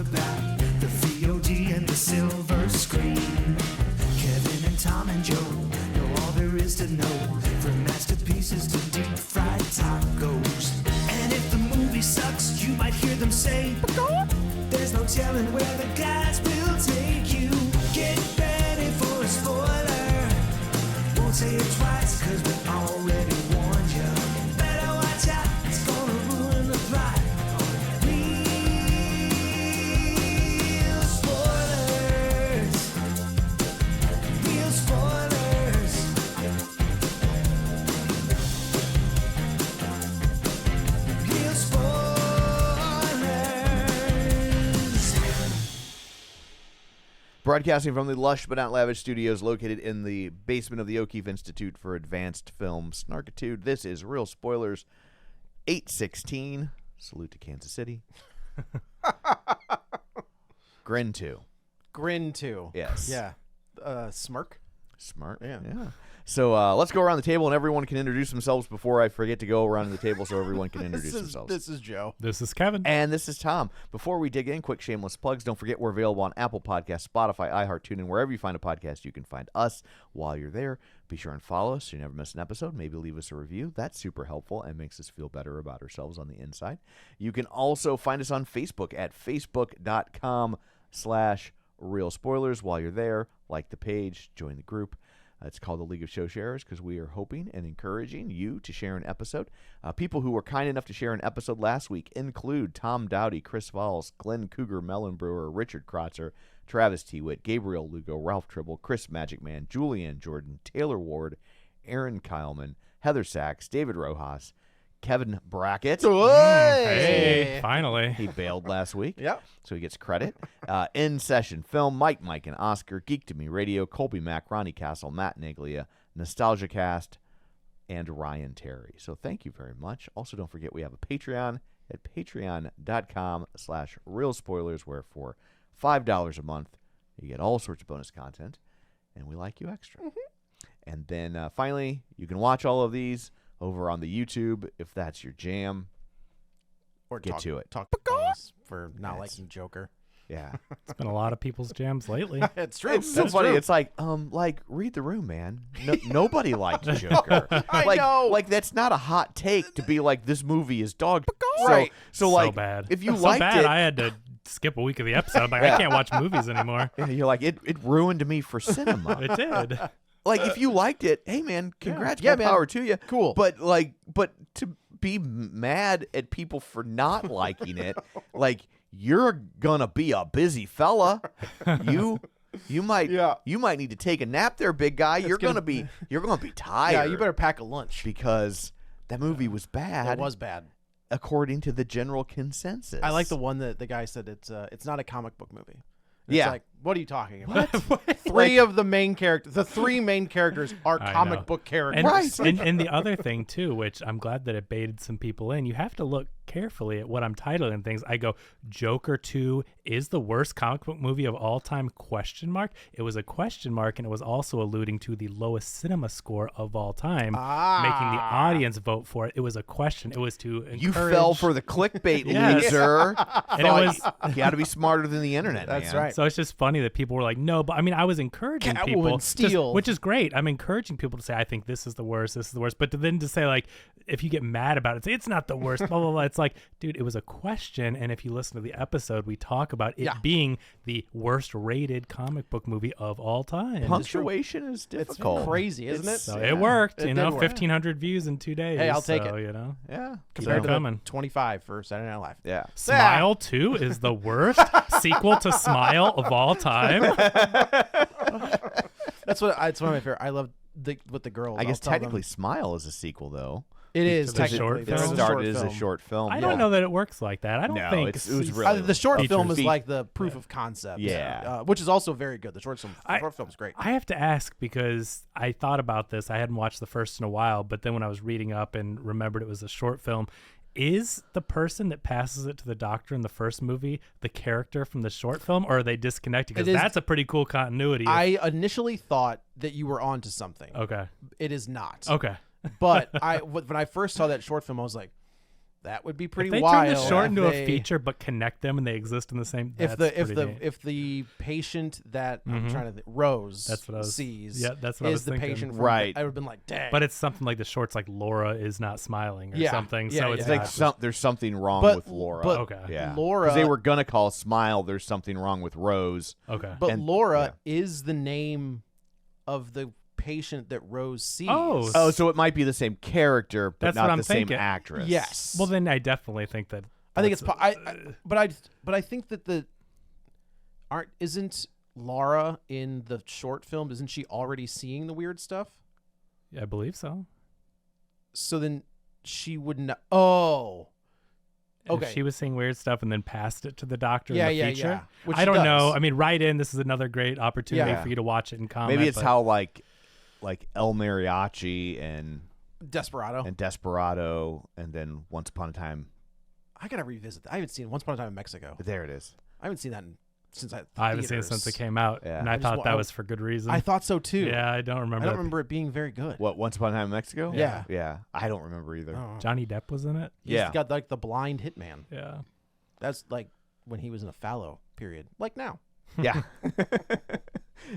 the back, the VOD and the silver screen. Kevin and Tom and Joe know all there is to know, from masterpieces to deep fried tacos. And if the movie sucks, you might hear them say, there's no telling where the guys will take you. Get ready for a spoiler. Won't say it twice, cause we already warned you. Better watch out, it's gonna ruin the plot. Real spoilers. Real spoilers. Real spoilers. Broadcasting from the lush but not lavish studios located in the basement of the O'Keefe Institute for Advanced Film Snarkitude, this is Real Spoilers 816. Salute to Kansas City. Grin 2. Grin 2. Yes. Yeah. Smirk. Smart. Yeah. So let's go around the table and everyone can introduce themselves before I forget to go around the table so everyone can introduce themselves. This is Joe. This is Kevin. And this is Tom. Before we dig in, quick shameless plugs. Don't forget we're available on Apple Podcasts, Spotify, iHeart, TuneIn, wherever you find a podcast, you can find us. While you're there, be sure and follow us so you never miss an episode. Maybe leave us a review. That's super helpful and makes us feel better about ourselves on the inside. You can also find us on Facebook at facebook.com/Real Spoilers. While you're there, like the page, join the group. It's called the League of Show Sharers because we are hoping and encouraging you to share an episode. People who were kind enough to share an episode last week include Tom Dowdy, Chris Valls, Glenn Cougar Mellon Brewer, Richard Krotzer, Travis DeWitt, Gabriel Lugo, Ralph Tribble, Chris Magic Man, Julianne Jordan, Taylor Ward, Aaron Kyleman, Heather Sachs, David Rojas, Kevin Brackett. Hey, finally. He bailed last week. Yep. So he gets credit. In Session Film, Mike, and Oscar, Geek to Me Radio, Colby Mack, Ronnie Castle, Matt Naglia, Nostalgia Cast, and Ryan Terry. So thank you very much. Also, don't forget we have a Patreon at patreon.com/Real Spoilers, where for $5 a month, you get all sorts of bonus content, and we like you extra. And then finally, you can watch all of these over on the YouTube if that's your jam. Or Get to it. Talk to us for not liking Joker. Yeah. It's been a lot of people's jams lately. It's true. It's so That's funny. true. It's like read the room, man. Nobody liked Joker. I know. Like that's not a hot take to be like this movie is dog. Right. So like bad. if you so liked bad, it, I had to skip a week of the episode. I'm like, I can't watch movies anymore. yeah, you're like it ruined me for cinema. It did. Like if you liked it, hey man, congrats, Yeah, more man. power to you. Cool. But to be mad at people for not liking it, like you're gonna be a busy fella. You might need to take a nap there, big guy. You're gonna be tired. Yeah, you better pack a lunch. because that movie was bad. It was bad. according to the general consensus. I like the one that the guy said it's not a comic book movie. It's Yeah. like, what are you talking about? Three of the main characters, the three main characters are I comic know. book characters. And, and the other thing, too, which I'm glad that it baited some people in, you have to look carefully at what I'm titling things. I go, Joker 2 is the worst comic book movie of all time, ? It was a question mark, and it was also alluding to the lowest cinema score of all time, making the audience vote for it. It was a question. It was to encourage... You fell for the clickbait, Yes. loser. And it was... You got to be smarter than the internet, That's man. right. So it's just funny that people were like, no, but I mean, I was encouraging Catwoman, people, Steel. which is great. I'm encouraging people to say, I think this is the worst, but to say like, if you get mad about it, say it's not the worst, blah, blah, blah. It's like, dude, it was a question. And if you listen to the episode, we talk about it being the worst rated comic book movie of all time. Punctuation is difficult. It's crazy, isn't it? So it worked, It you did know, work. 1,500 views in 2 days. Hey, I'll take so, it. You know, Yeah. Compared to the coming. 25 for Saturday Night Live. Yeah. Smile 2 is the worst sequel to Smile of all time. That's one of my favorite. I love with the girls. I guess I'll tell them. technically Smile is a sequel, though. It is the technically. short It There is a started short as a film. short film. I don't know that it works like that. I don't No, think it was really The short Feature. film is like the proof of concept. Yeah. Which is also very good. The short film is great. I have to ask because I thought about this. I hadn't watched the first in a while, but then when I was reading up and remembered it was a short film, is the person that passes it to the doctor in the first movie the character from the short film, or are they disconnected? Because that's a pretty cool continuity. I initially thought that you were onto something. Okay. It is not. Okay. But when I first saw that short film, I was like, That would be pretty If they wild. turn the short if into a they- feature but connect them and they exist in the same. If That's the pretty neat. if the patient that I'm Mhm. trying to think, Rose That's what I was- sees yeah, that's what I is was the thinking. patient from Right. I would have been like, dang. But it's something like the shorts, like Laura is not smiling or Yeah. something. Yeah, so yeah, it's It's yeah. like not there's something wrong But- with Laura. but Okay. Yeah. Laura, Because they were gonna call Smile. There's something wrong with Rose. okay. but and- Laura is the name of the patient that Rose sees. Oh, Oh, so it might be the same character, but That's not what the I'm same thinking. actress. yes. Well, then I definitely think that. I think it's that's- but I think that isn't Laura in the short film? Isn't she already seeing the weird stuff? I believe so. So then she would not. Oh, If Okay. she was seeing weird stuff and then passed it to the doctor yeah, in the yeah, feature. yeah. Which I she don't does. know. I mean, write in. This is another great opportunity Yeah. for you to watch it and comment. Maybe it's but how like El Mariachi and Desperado. Desperado, and then Once Upon a Time. I gotta revisit that. I haven't seen Once Upon a Time in Mexico. There it is. I haven't seen that since I haven't seen it since it theaters. came out, Yeah. and I I just thought wa- that I- was for good reason. I thought so too. Yeah, I don't remember. I don't that. remember it being very good. What, Once Upon a Time in Mexico? Yeah. Yeah. I don't remember either. Oh. Johnny Depp was in it. He's Yeah. got like the blind hitman. Yeah. That's like when he was in a fallow period, like now. Yeah.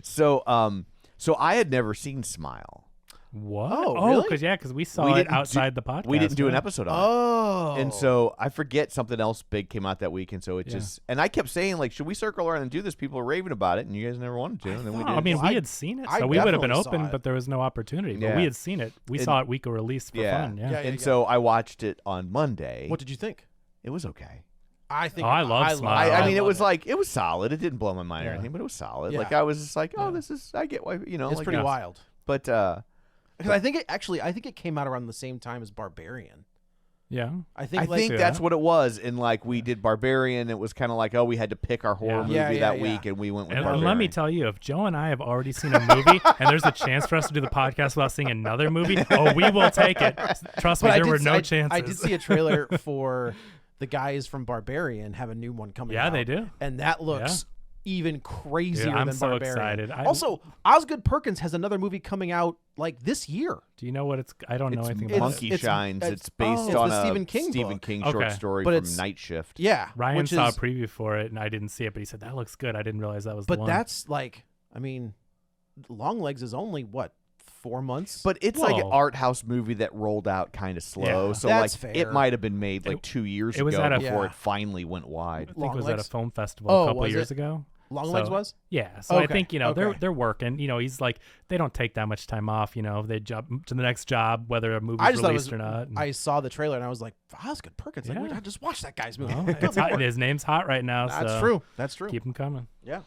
So I had never seen Smile. What? Oh, really? Because we saw We it didn't do- outside the podcast. We didn't do an yeah. episode on it. Oh, And so I forget something else big came out that week, and so it Yeah. just and I kept saying like, should we circle around and do this? People are raving about it, and you guys never wanted to, and then we thought- did. I mean, Well, we had seen it, I so we would have been definitely saw open, it. but there was no opportunity. But Yeah. we had seen it. We And- saw it week of release for Yeah. fun. Yeah. Yeah. and so I watched it on Monday. what did you think? It was okay. I think Oh, I love Smile. I mean, it love was like it was solid. It didn't blow my mind or Yeah. anything, but it was solid. Yeah. Like I was just like, oh, Yeah. this is I get why it's like, pretty yeah. wild. But Because I think it came out around the same time as Barbarian. Yeah. I think I like think Yeah. that's what it was. And like we did Barbarian, it was kind of like, oh, we had to pick our horror Yeah. movie Yeah, yeah, that yeah. week, and we went with And Barbarian. let me tell you, if Joe and I have already seen a movie and there's a chance for us to do the podcast without seeing another movie, oh, we will take it. Trust me, But there were no I chances. did see a trailer for the guys from Barbarian have a new one coming out. Yeah, they do. And that looks even crazier Yeah, I'm than so Barbarian. excited. Also, Osgood Perkins has another movie coming out like this year. Do you know what it's? I don't know It's anything about Monkey it. it's- Shines. it's- It's based it's on the a Stephen King Stephen book. King Okay. short story But from it's- Night Shift. Yeah, Ryan which saw is, a preview for it, and I didn't see it, but he said that looks good. I didn't realize that was the but one. that's like, I mean, Longlegs is only what 4 months. But it's like an Whoa. art house movie that rolled out kind of slow. Yeah. So That's like fair. it might have been made like It- 2 years it was ago at a- before Yeah. it finally went wide. I think it was at a Longlegs? film festival Oh, a couple was years it? ago. Longlegs So- was. Yeah, so I Okay, think okay. they're working. He's like they don't take that much time off. They jump to the next job, whether a movie's I just thought it released was. or not. and- I saw the trailer and I was like, Osgood Perkins. Like, Yeah. wait, I just watched that guy's movie. well, Good it's hot, Lord. his name's hot right now. That's so true. That's true. Keep him coming. Yeah.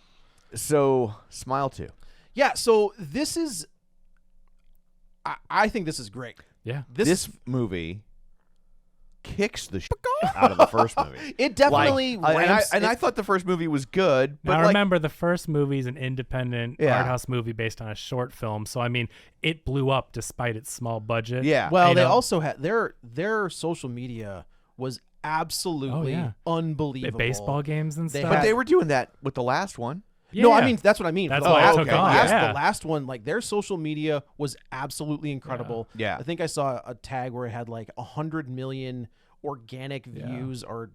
So Smile 2. Yeah. So this is. I think this is great. Yeah, This movie kicks the shit out of the first movie. It definitely Like, ramps. and I thought the first movie was good, but now like, remember the first movie is an independent Yeah. art house movie based on a short film. So I mean, it blew up despite its small budget. yeah, well, you they know? also had their social media was absolutely yeah. unbelievable. baseball games and They stuff. but had- they were doing that with the last one. No, I Yeah. mean that's what I mean. That's the why it last, took the off, last- yeah. the last one, like their social media was absolutely incredible. Yeah. I think I saw a tag where it had like 100 million organic Yeah. views or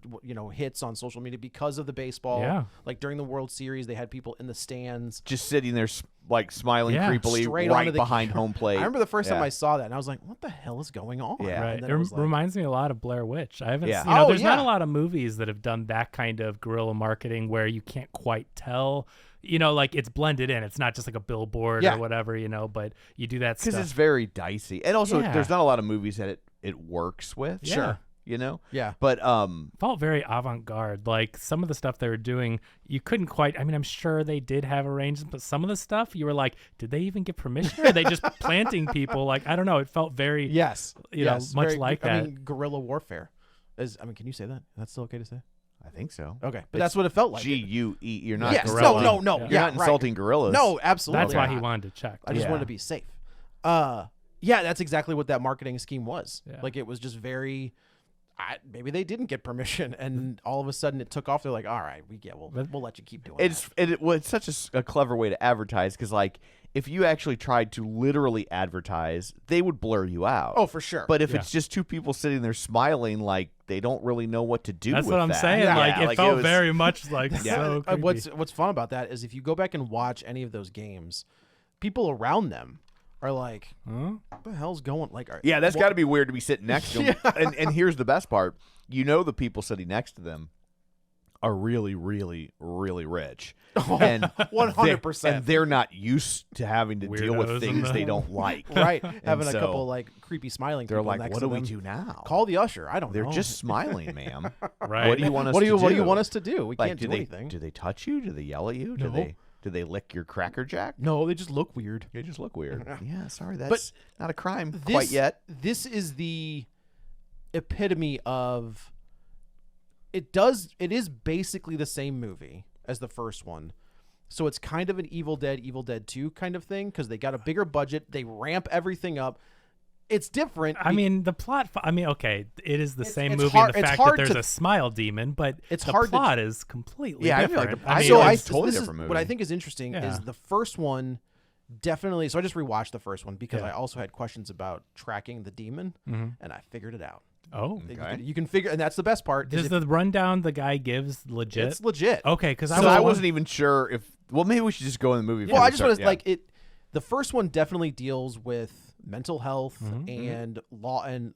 hits on social media because of the baseball. Yeah. Like during the World Series, they had people in the stands. Just sitting there, like smiling Yeah. creepily Straight onto right the behind camera. home plate. I remember the first time Yeah. I saw that, and I was like, "What the hell is going on?" Yeah. Right. And then It it was like, reminds me a lot of Blair Witch. I haven't Yeah. seen, Oh, there's not yeah. a lot of movies that have done that kind of guerrilla marketing where you can't quite tell, like it's blended in. It's not just like a billboard Yeah. or whatever, but you do that because stuff. it's very dicey, and also Yeah. there's not a lot of movies that it works with. Yeah. Sure. Yeah. But felt very avant-garde. Like some of the stuff they were doing, you couldn't quite. I mean, I'm sure they did have arrangements, but some of the stuff you were like, did they even get permission? Or are they just planting people? Like I don't know. It felt very Yes. Much very- like I that. mean, guerrilla warfare. Can you say that? That's still okay to say? I think so. Okay, but that's what it felt like. GUE. You're not. Yes. gorilla. No. Yeah. You're Yeah. not insulting gorillas. No, absolutely. That's why he not. wanted to check. I just Yeah. wanted to be safe. Yeah, that's exactly what that marketing scheme was. Yeah. Like it was just very maybe they didn't get permission, and all of a sudden it took off. They're like, all right, we'll let you keep doing It's such a clever way to advertise because, like, if you actually tried to literally advertise, they would blur you out. Oh, for sure. But if it's just two people sitting there smiling, like, they don't really know what to do That's with what I'm that. saying. Yeah, Like, it felt very much like Yeah. so creepy. What's fun about that is if you go back and watch any of those games, people around them are like, Huh? what the hell's going? Like, Yeah, that's got to be weird to be sitting next to them. And here's the best part. You know the people sitting next to them are really, really, really rich. And 100%. And they're not used to having to deal with Weirdos things and they don't like. Right. Having a so couple like creepy smiling They're people like, next what to do we them. do now? Call the usher. I don't They're know. just smiling, ma'am. Right. What do you want us what to do you, do? What do you want us to do? We Like, can't do anything. Do they touch you? Do they yell at you? No. Do they lick your Cracker Jack? No, they just look weird. They just look weird. Yeah, sorry, that's not a crime This, quite yet. This is the epitome of it is basically the same movie as the first one. So it's kind of an Evil Dead 2 kind of thing because they got a bigger budget. They ramp everything up. It's different. I mean, the plot. Okay, it is the same it's movie hard- in the it's fact that hard there's to- a smile demon, but It's the hard to- plot is completely Yeah, I feel like different. the- I mean, so I it's a totally this is- different what I movie. think is interesting is Yeah. the first one definitely. So I just rewatched the first one because Yeah. I also had questions about tracking the demon, and I figured it out. oh, You can figure, and that's the best part. is does if the rundown the guy gives legit? it's legit. Okay, because So I wasn't even sure if. Well, maybe we should just go in the movie. Well, before I we just start. want to like it. The first one definitely deals with mental health Mm-hmm. and law, and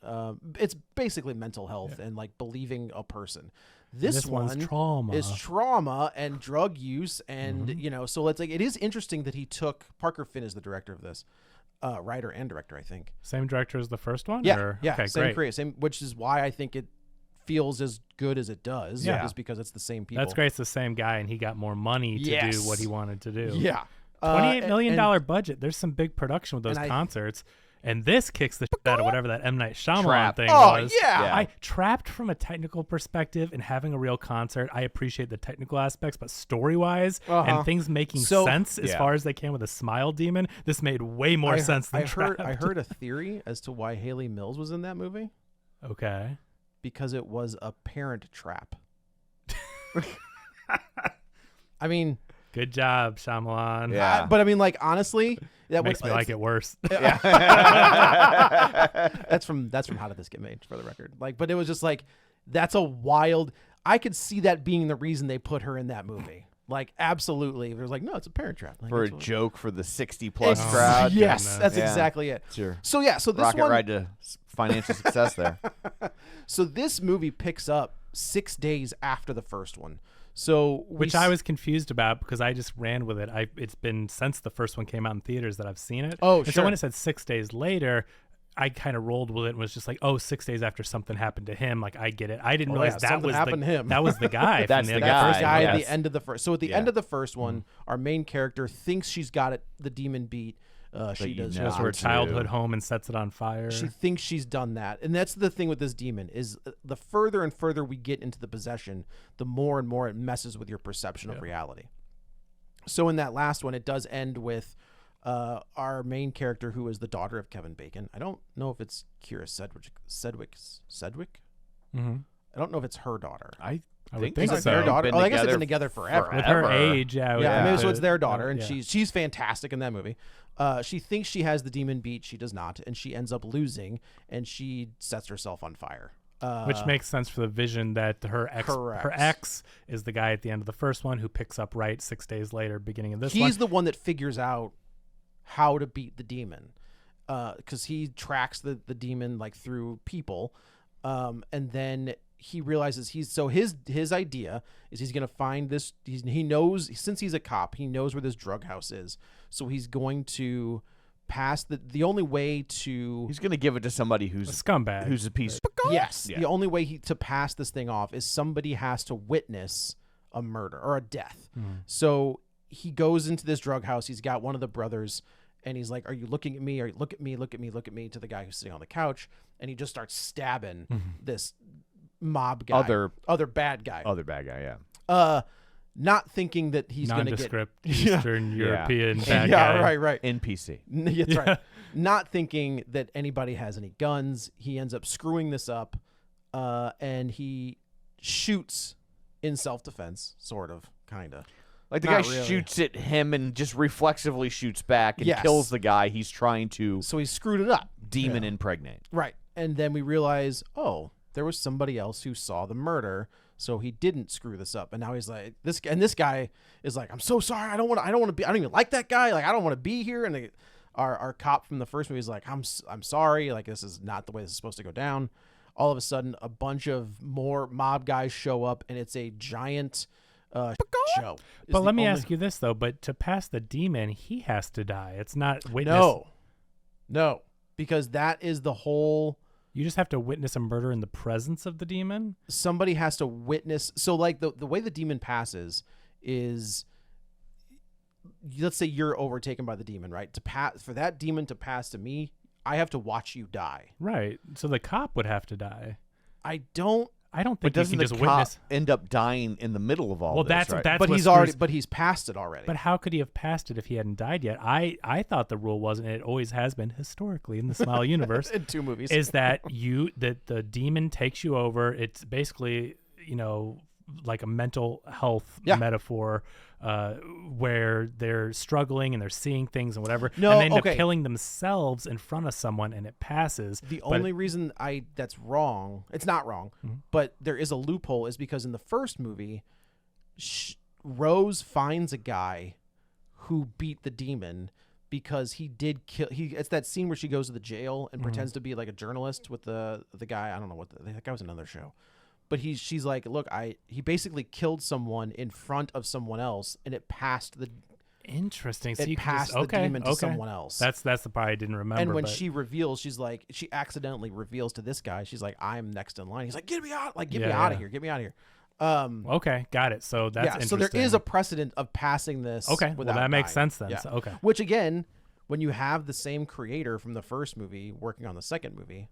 it's basically mental health and like believing a person. This one's one trauma. is trauma and drug use, and Mm-hmm. so it's like it is interesting that he took Parker Finn is the director of this, writer and director, I think. Same director as the first one? Yeah, Or? yeah, Okay, same great. creator, same, which is why I think it feels as good as it does. Yeah. is because it's the same people. That's great. It's the same guy, and he got more money to do Yes. what he wanted to do. Yeah, $28 million and- budget. There's some big production with those and I- concerts. And this kicks the shit out of whatever that M. Night Shyamalan Trap. thing Oh, was. yeah. I trapped from a technical perspective and having a real concert. I appreciate the technical aspects, but story-wise and things making sense as far as they can with a smile demon, this made way more sense than Trapped. I heard a theory as to why Haley Mills was in that movie Okay. because it was a parent trap. I mean, Good job, Shyamalan. Yeah. but I mean, like honestly, that Makes me like it worse. That's from How Did This Get Made, for the record. Like, but it was just like that's a wild. I could see that being the reason they put her in that movie. Like, absolutely. It was like, no, it's a parent trap. Like, for a that's what- joke for the 60-plus Ex- crowd. Yes, goodness. that's Yeah. exactly it. Sure. So yeah, so this Rocket one, ride to financial success there. so this movie picks up 6 days after the first one. So Which I was confused about because I just ran with it. It's been since the first one came out in theaters that I've seen it. Oh, and sure. So when it said 6 days later, I kind of rolled with it and was just like, oh, 6 days after something happened to him. Like, I get it. I didn't Oh, realize yeah, that something was happened to him. that was the guy. That's from the the guy. first guy one. at yes. the end of the first. So at the Yeah. end of the first one, our main character thinks she's got it, the demon beat. She you does know. Goes not. to her to. childhood home and sets it on fire. She thinks she's done that, and that's the thing with this demon is the further and further we get into the possession, the more and more it messes with your perception of reality. So in that last one, it does end with our main character, who is the daughter of Kevin Bacon. I don't know if it's Kira Sedgwick. Mm-hmm. I don't know if it's her daughter. I I would think think Is it so. their daughter? Been Oh, I guess they've been together together forever. With her forever. age, yeah. I would Yeah, think maybe so that- it's their daughter, and yeah. she's fantastic in that movie. She thinks she has the demon beat, she does not, and she ends up losing, and she sets herself on fire. Which makes sense for the vision that her Correct. ex is the guy at the end of the first one who picks up right 6 days later, beginning of this one. He's the one that figures out how to beat the demon, because he tracks the demon like through people, and then he realizes his idea is he's gonna find this. He knows, since he's a cop, he knows where this drug house is, so he's going to pass the only way to He's going to give it to somebody who's a scumbag. who's a piece. yes Yeah. the only way to pass this thing off is somebody has to witness a murder or a death. So he goes into this drug house. He's got one of the brothers, and he's like, "Are you looking at me? Are you look at me? Look at me! Look at me!" To the guy who's sitting on the couch, and he just starts stabbing this mob guy, other bad guy. Other bad guy, yeah. Not thinking that he's going to get nondescript Eastern European bad yeah, guy. right. NPC. That's right. Not thinking that anybody has any guns. He ends up screwing this up. and he shoots in self-defense, sort of, kind of. Like the guy Not really. shoots at him and just reflexively shoots back and Yes. kills the guy he's trying to So he screwed it up. demon impregnate. Right. And then we realize, oh, there was somebody else who saw the murder, so he didn't screw this up. And now he's like, this guy is like, I'm so sorry. I don't want to be, I don't even like that guy. Like, I don't want to be here. And our cop from the first movie is like, I'm sorry. Like, this is not the way this is supposed to go down. All of a sudden, a bunch of more mob guys show up, and it's a giant show. But let me ask you this, though. But to pass the demon, he has to die. It's not witness. No, because that is the whole. You just have to witness a murder in the presence of the demon? Somebody has to witness. So, like, the way the demon passes is, let's say you're overtaken by the demon, right? For that demon to pass to me, I have to watch you die. Right. So the cop would have to die. I don't think But you doesn't can the just cop witness. end up dying in the middle of all Well, this, that's right? but what he's passed it already. But how could he have passed it if he hadn't died yet? I thought the rule was, and it always has been historically in the Smile universe, in 2 movies, is that the demon takes you over. It's basically, like a mental health metaphor, where they're struggling and they're seeing things and whatever, and they end up killing themselves in front of someone, and it passes. The only reason that's wrong, it's not wrong, but there is a loophole, is because in the first movie, Rose finds a guy who beat the demon because he did kill. It's that scene where she goes to the jail and pretends to be like a journalist with the guy. I don't know that guy was another show. But she's like, look, he basically killed someone in front of someone else, and it passed the. Interesting. So it passed the demon to someone else. That's the part I didn't remember. And when she reveals, she accidentally reveals to this guy, she's like, I'm next in line. He's like, get me out! Like, get me out of here! Get me out of here! Okay, got it. So that's interesting. So there is a precedent of passing this. Okay, well that makes sense then. Yeah. So, okay. Which again, when you have the same creator from the first movie working on the second movie,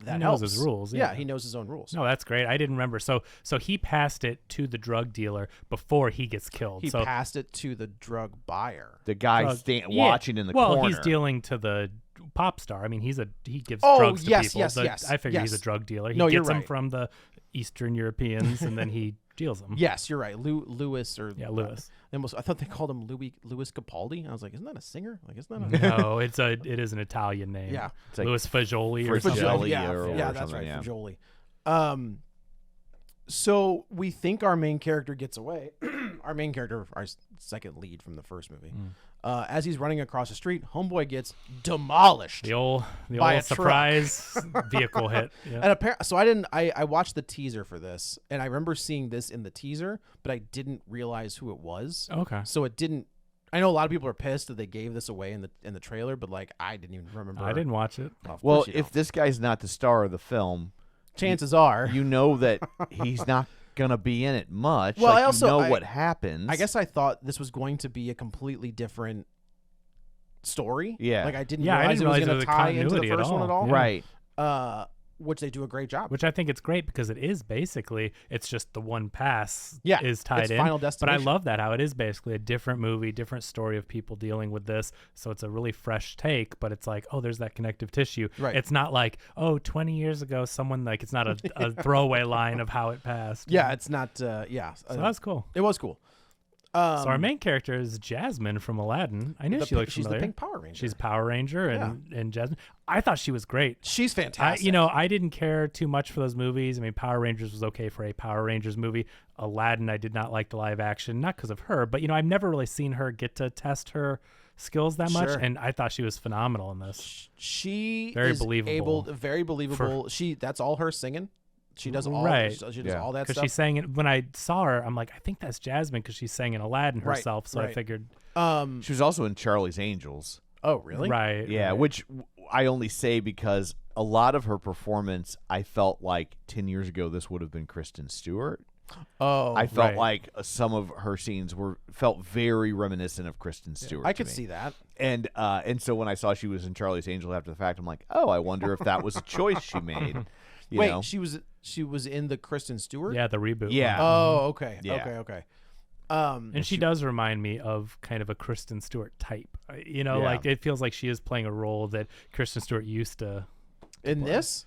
that he knows helps. his rules. Yeah, he knows his own rules. No, that's great. I didn't remember. So he passed it to the drug dealer before he gets killed. He passed it to the drug buyer. The guy watching in the corner. Well, he's dealing to the pop star. I mean, he gives drugs to people. Yes. I figure he's a drug dealer. He No, you're gets them right. from the Eastern Europeans, and then he deals them. Yes, you're right. Lewis. Lewis. I thought they called him Louis Capaldi. I was like, isn't that a singer? Like, isn't that a No, it is an Italian name. Yeah. It's like Louis Fregoli or something. Fregoli. Yeah, or that's something, right, yeah. Fregoli. So we think our main character gets away. Our second lead from the first movie. As he's running across the street, homeboy gets demolished. The old by a truck. surprise vehicle hit. Yeah. And so I watched the teaser for this, and I remember seeing this in the teaser, but I didn't realize who it was. Okay. So it didn't. I know a lot of people are pissed that they gave this away in the trailer, but like I didn't even remember. I didn't watch it. Of Well, course you if don't. this guy's not the star of the film, chances are, you know that he's not gonna be in it much. Well, like, I also- you know I- what happens. I guess I thought this was going to be a completely different story. Yeah. Like I didn't Yeah, I realize didn't it was realize going there to was a tie into the continuity at first one at all. all. Yeah. right. Which they do a great job. Which I think it's great because it is basically, it's just the one pass Yeah, is tied it's in. Final But I Destination. love that, how it is basically a different movie, different story of people dealing with this. So it's a really fresh take, but it's like, oh, there's that connective tissue. Right. It's not like, oh, 20 years ago, someone, like, it's not a throwaway line of how it passed. Yeah, it's not. So that's cool. It was cool. So our main character is Jasmine from Aladdin. I knew she looked She's familiar. the Pink Power Ranger. She's Power Ranger and Jasmine. I thought she was great. She's fantastic. I didn't care too much for those movies. I mean, Power Rangers was okay for a Power Rangers movie. Aladdin, I did not like the live action, not because of her, but I've never really seen her get to test her skills that much, Sure. and I thought she was phenomenal in this. She Very is believable. very believable. That's all her singing. She does all Right. She does all that Because stuff. she sang it when I saw her. I'm like, I think that's Jasmine because she sang in Aladdin Right, herself. So I right. figured, She was also in Charlie's Angels. Oh, really? right? Yeah, right. which I only say because a lot of her performance, I felt like 10 years ago this would have been Kristen Stewart. Oh, I felt right. like some of her scenes felt very reminiscent of Kristen Stewart. I to could me. see that. And so when I saw she was in Charlie's Angels after the fact, I'm like, oh, I wonder if that was a choice she made. You Wait, know? she was in the Kristen Stewart. Yeah, the reboot. Yeah. one. Oh, okay. Yeah. Okay. And she does remind me of kind of a Kristen Stewart type. Yeah. Like it feels like she is playing a role that Kristen Stewart used to. In this,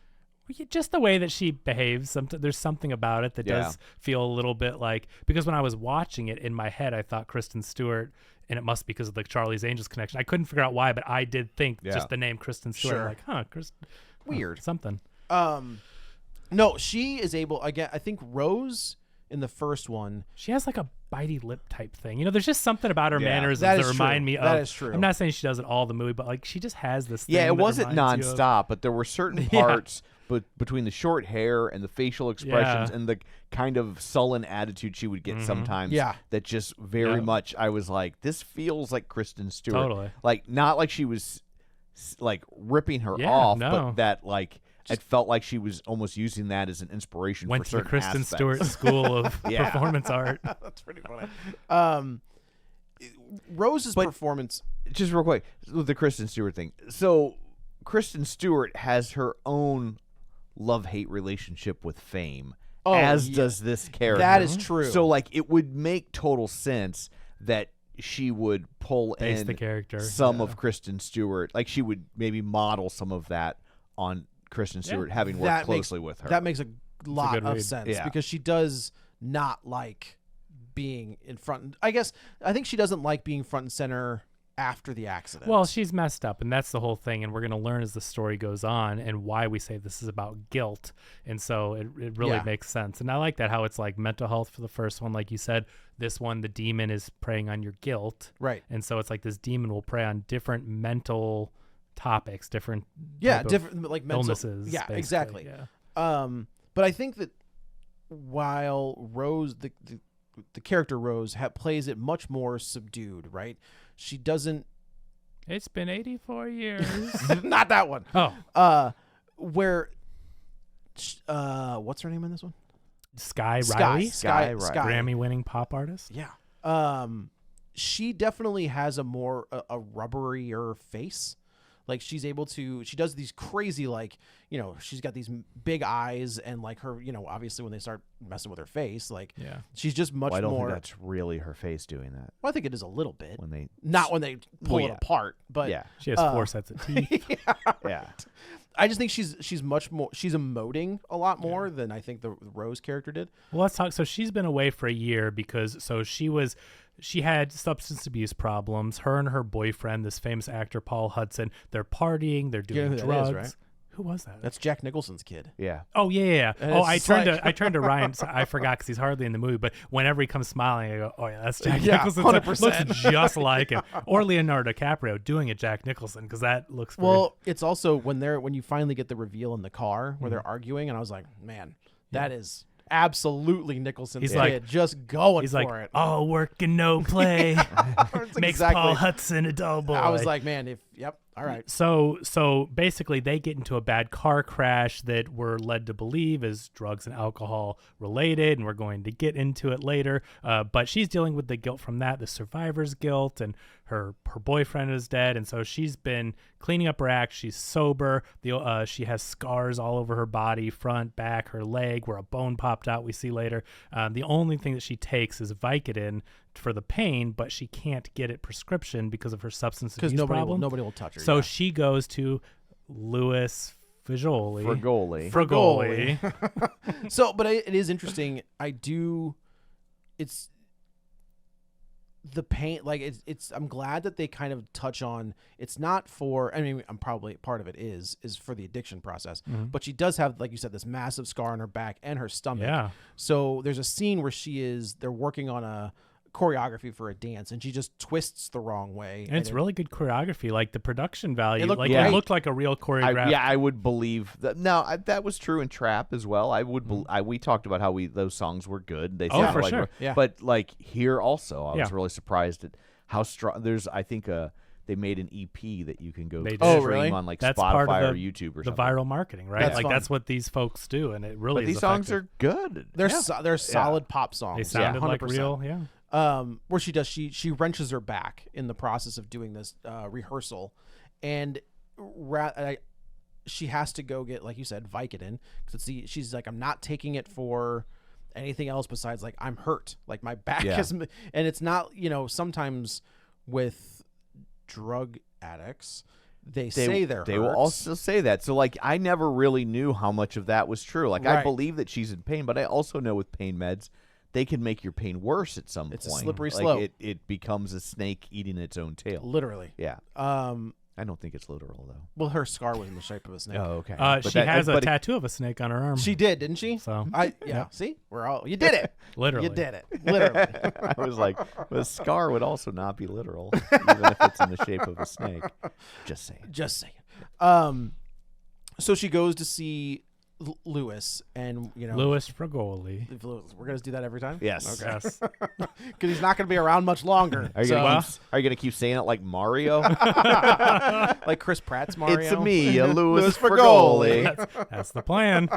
Just the way that she behaves. There's something about it that does feel a little bit like, because when I was watching it in my head, I thought Kristen Stewart, and it must be because of the Charlie's Angels connection. I couldn't figure out why, but I did think just the name Kristen Stewart. Sure. I'm like, huh, weird. Something. No, she is able. Again, I think Rose in the first one. She has like a bitey lip type thing. You know, there's just something about her mannerisms that that is remind true. me of. That is true. I'm not saying she does it all the movie, but like she just has this thing. Yeah, it that wasn't reminds you of- nonstop, but there were certain parts between the short hair and the facial expressions and the kind of sullen attitude she would get sometimes. Yeah. That just very much, I was like, this feels like Kristen Stewart. Totally. Like, not like she was like ripping her Yeah, off, no. but that like it felt like she was almost using that as an inspiration Went for to the certain Kristen aspects. Stewart School of Performance Art. That's pretty funny. Rose's performance. Just real quick with the Kristen Stewart thing. So Kristen Stewart has her own love-hate relationship with fame, as does this character. That is true. So like it would make total sense that she would pull Base in the character. some of Kristen Stewart. Like she would maybe model some of that on Kristen Stewart, having worked closely with her. That makes a lot good of read. sense Yeah. because she does not like being in front. I think she doesn't like being front and center after the accident. Well, she's messed up, and that's the whole thing. And we're going to learn as the story goes on and why we say this is about guilt. And so it really makes sense. And I like that, how it's like mental health for the first one. Like you said, this one, the demon is preying on your guilt. Right. And so it's like this demon will prey on different mental topics, different different like mental illnesses. Yeah, basically. exactly. Yeah. But I think that while Rose, the character Rose, plays it much more subdued, right? She doesn't. It's been 84 years. Not that one. Oh. Where. What's her name in this one? Sky Riley. Sky. Grammy-winning pop artist. Yeah. She definitely has a more a rubberier face. Like she does these crazy, like, you know, she's got these big eyes and like her, you know, obviously when they start messing with her face, like she's just much I don't more. think that's really her face doing that. Well, I think it is a little bit. When they pull it apart, but She has 4 sets of teeth. yeah. I just think she's much more. She's emoting a lot more than I think the Rose character did. Well, let's talk. So she's been away for a year because she had substance abuse problems. Her and her boyfriend, this famous actor Paul Hudson, they're partying, they're doing drugs. Right? Who was that? That's Jack Nicholson's kid. Yeah. Oh yeah. And Oh, it's I turned to Ryan. So I forgot because he's hardly in the movie. But whenever he comes smiling, I go, "Oh yeah, that's Jack Nicholson." 100%. Looks just like him, or Leonardo DiCaprio doing a Jack Nicholson because that looks. Well, it's also when you finally get the reveal in the car where they're arguing, and I was like, man, that is absolutely Nicholson's He's kid, like- just going he's for like, it. all work and no play It's makes exactly- Paul Hudson a dull boy. I was like, man, all right. So basically they get into a bad car crash that we're led to believe is drugs and alcohol related, and we're going to get into it later. But she's dealing with the guilt from that, the survivor's guilt, and her boyfriend is dead, and so she's been cleaning up her act. She's sober. She has scars all over her body, front, back, her leg, where a bone popped out. We see later. The only thing that she takes is Vicodin for the pain, but she can't get it prescription because of her substance abuse problem. Nobody will touch her. So she goes to Lukas Fregoli. So, but it is interesting. It's the pain. Like it's. I'm glad that they kind of touch on. It's not for. I mean, I'm probably part of it is for the addiction process. But she does have, like you said, this massive scar on her back and her stomach. Yeah. So there's a scene where they're working on a choreography for a dance, and she just twists the wrong way. And it's really good choreography. Like the production value, It looked like great. it looked like a real choreograph. I would believe that. No, that was true in Trap as well. I would. We talked about how those songs were good. They sounded for like, sure. Yeah. But like here also, I was Yeah. really surprised at how strong. I think they made an EP that you can go They stream did. Oh, really? on like That's part Spotify of or YouTube or the something. viral marketing, right? That's like fun. that's what these folks do, and it really But is these songs effective. are good. they're solid pop songs. They sounded like 100%. real, yeah. Where she wrenches her back in the process of doing this rehearsal, and she has to go get, like you said, Vicodin, because she's like, I'm not taking it for anything else besides, like, I'm hurt, like my back is, and it's not, sometimes with drug addicts, they say they're They will hurts. also say that. So, like, I never really knew how much of that was true. Like, I Right. believe that she's in pain, but I also know with pain meds, they can make your pain worse at some point. It's a slippery Like, slope. It becomes a snake eating its own tail. Literally. Yeah. I don't think it's literal, though. Well, her scar was in the shape of a snake. Oh, okay. She has a tattoo of a snake on her arm. She did, didn't she? So See, you did it. literally, You did it. Literally. I was like, the scar would also not be literal, even if it's in the shape of a snake. Just saying. Just saying. So she goes to see Lewis, and Louis Fregoli. we're gonna do that every time. Yes. Okay. Yes. Because he's not gonna be around much longer. Are you gonna keep saying it like Mario? Like Chris Pratt's Mario? It's me, Louis Louis Fregoli. That's the plan.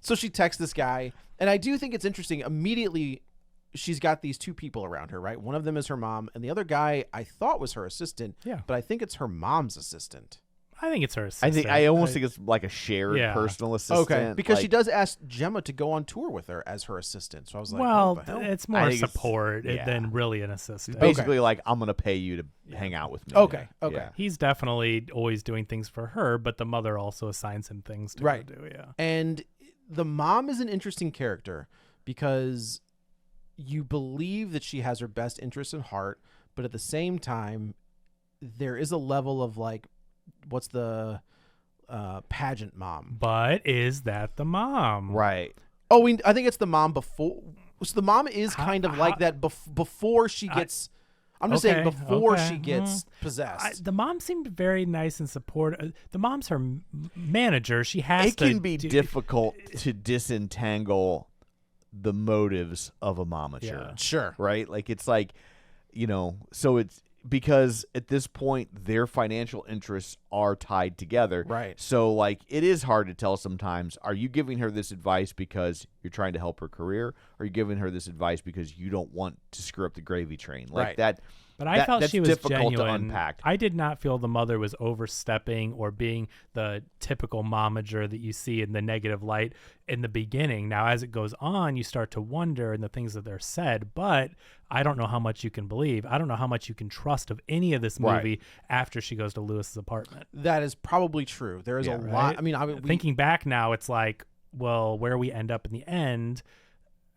So she texts this guy, and I do think it's interesting. Immediately, she's got these two people around her, right? One of them is her mom, and the other guy I thought was her assistant. Yeah. But I think it's her mom's assistant. I think it's her assistant. I almost think it's like a shared personal assistant. Okay, because she like- does ask Gemma to go on tour with her as her assistant. So I was like, well, what the hell? it's I more think it's- support yeah. than really an assistant. basically like, I'm gonna pay you to hang out with me. Okay, okay. Yeah. He's definitely always doing things for her, but the mother also assigns him things to Right. go do. Yeah. And the mom is an interesting character because you believe that she has her best interest in heart, but at the same time, there is a level of like, what's the pageant mom? But is that the mom? Right. Oh, I think it's the mom before. So the mom is kind of like that before she gets. I'm just saying before she gets possessed. The mom seemed very nice and supportive. The mom's her manager. She has It to. can be difficult to disentangle the motives of a momature. Yeah. Sure. Right? Like, it's like, so it's because at this point their financial interests are tied together. Right. So, like, it is hard to tell sometimes, are you giving her this advice because you're trying to help her career? Or are you giving her this advice because you don't want to screw up the gravy train? Like Right. that. But I felt that's she was difficult genuine. to unpack. I did not feel the mother was overstepping or being the typical momager that you see in the negative light in the beginning. Now, as it goes on, you start to wonder and the things that they're said, but I don't know how much you can believe. I don't know how much you can trust of any of this movie after she goes to Lewis's apartment. That is probably true. There is a lot. I mean, Thinking back now, it's like, well, where we end up in the end,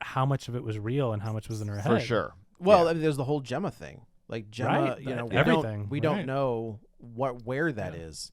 how much of it was real and how much was in her head? For sure. Well, Yeah. I mean, there's the whole Gemma thing. Like Gemma, Right. we Everything. don't Right. know where that is.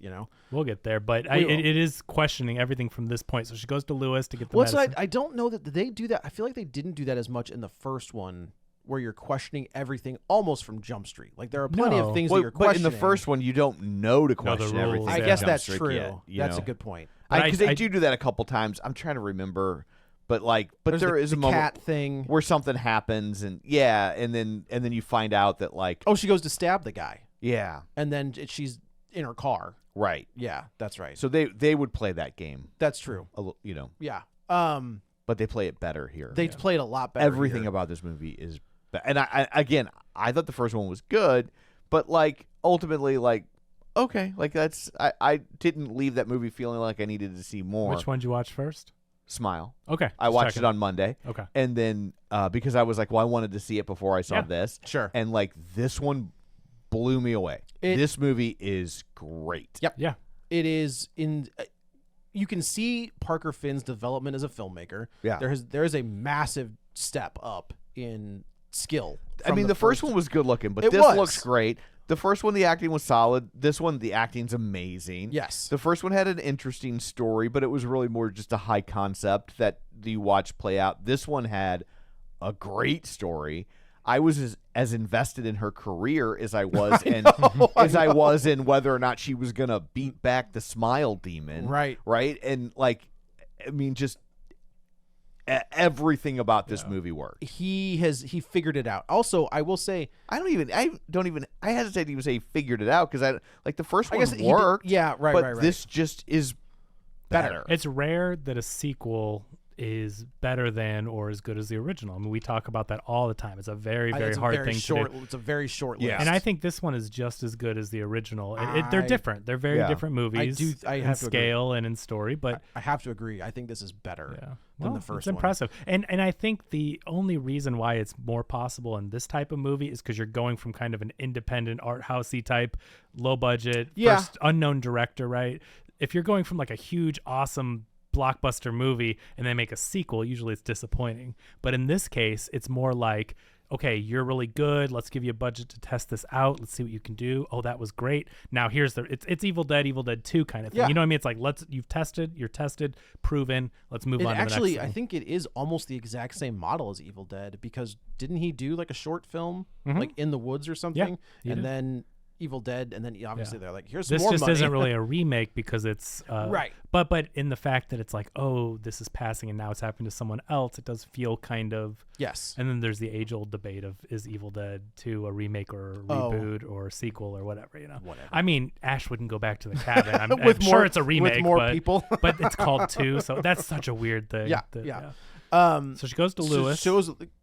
We'll get there, but We will. it is questioning everything from this point. So she goes to Lewis to get the Well, so medicine. I don't know that they do that. I feel like they didn't do that as much in the first one, where you're questioning everything almost from Jump Street. Like there are plenty No. of things Well, that you're but in questioning. the first one, you don't know to the question rules. everything. I Yeah. guess Jump that's Street true. yet, you That's know? a good point. Because I- they do that a couple times. I'm trying to remember, but There's there the, is a the moment cat thing. where something happens, and then you find out that, like, Oh, she goes to stab the guy, yeah, and then she's in her car. right. Yeah, that's right. So they would play that game, That's true. Yeah. but they play it better here. They played a lot better. Everything here. about this movie is, and I thought the first one was good, but like ultimately, like, okay, like I didn't leave that movie feeling like I needed to see more. Which one did you watch first? Smile. Okay. I watched it on Monday. Okay. And then because I was like, well, I wanted to see it before I saw Yeah. this. Sure. And like this one blew me away. This movie is great. Yep. Yeah. It is in. You can see Parker Finn's development as a filmmaker. Yeah. There is a massive step up in skill. I mean, the first one was good looking, but It this was. looks great. The first one, the acting was solid. This one, the acting's amazing. Yes. The first one had an interesting story, but it was really more just a high concept that you watch play out. This one had a great story. I was as invested in her career as I was I was in whether or not she was gonna beat back the smile demon. Right. Right. And like, I mean, just everything about this movie worked. He figured it out. Also, I will say, I hesitate to even say he figured it out because the first I one guess he did- worked. yeah, right, but right. this just is better. It's rare that a sequel is better than or as good as the original. I mean, we talk about that all the time. It's a very, very It's a hard very thing short, to do. It's a very short list. And I think this one is just as good as the original. They're different. They're very different movies. I in have to scale and in story, but I have to agree. I think this is better than the first it's impressive. And I think the only reason why it's more possible in this type of movie is because you're going from kind of an independent art housey type, low budget, first unknown director, right? If you're going from like a huge, awesome blockbuster movie and then make a sequel, usually it's disappointing. But in this case, it's more like, okay, you're really good. Let's give you a budget to test this out. Let's see what you can do. Oh, that was great. Now here's it's Evil Dead 2 kind of thing. You know what I mean? It's like, you're tested, proven. Let's move on to the next thing. I think it is almost the exact same model as Evil Dead, because didn't he do like a short film, like In the Woods or something? Yeah, and then Evil Dead, and then obviously they're like, here's this more just money. isn't really a remake because it's right. But in the fact that it's like, oh, this is passing and now it's happening to someone else, it does feel kind of yes. And then there's the age-old debate of, is Evil Dead 2 a remake or a reboot or a sequel or whatever, you know? Whatever. I mean, Ash wouldn't go back to the cabin. I'm sure it's a remake, with more but, people. but it's called 2, so that's such a weird thing. Yeah. So she goes to Lewis.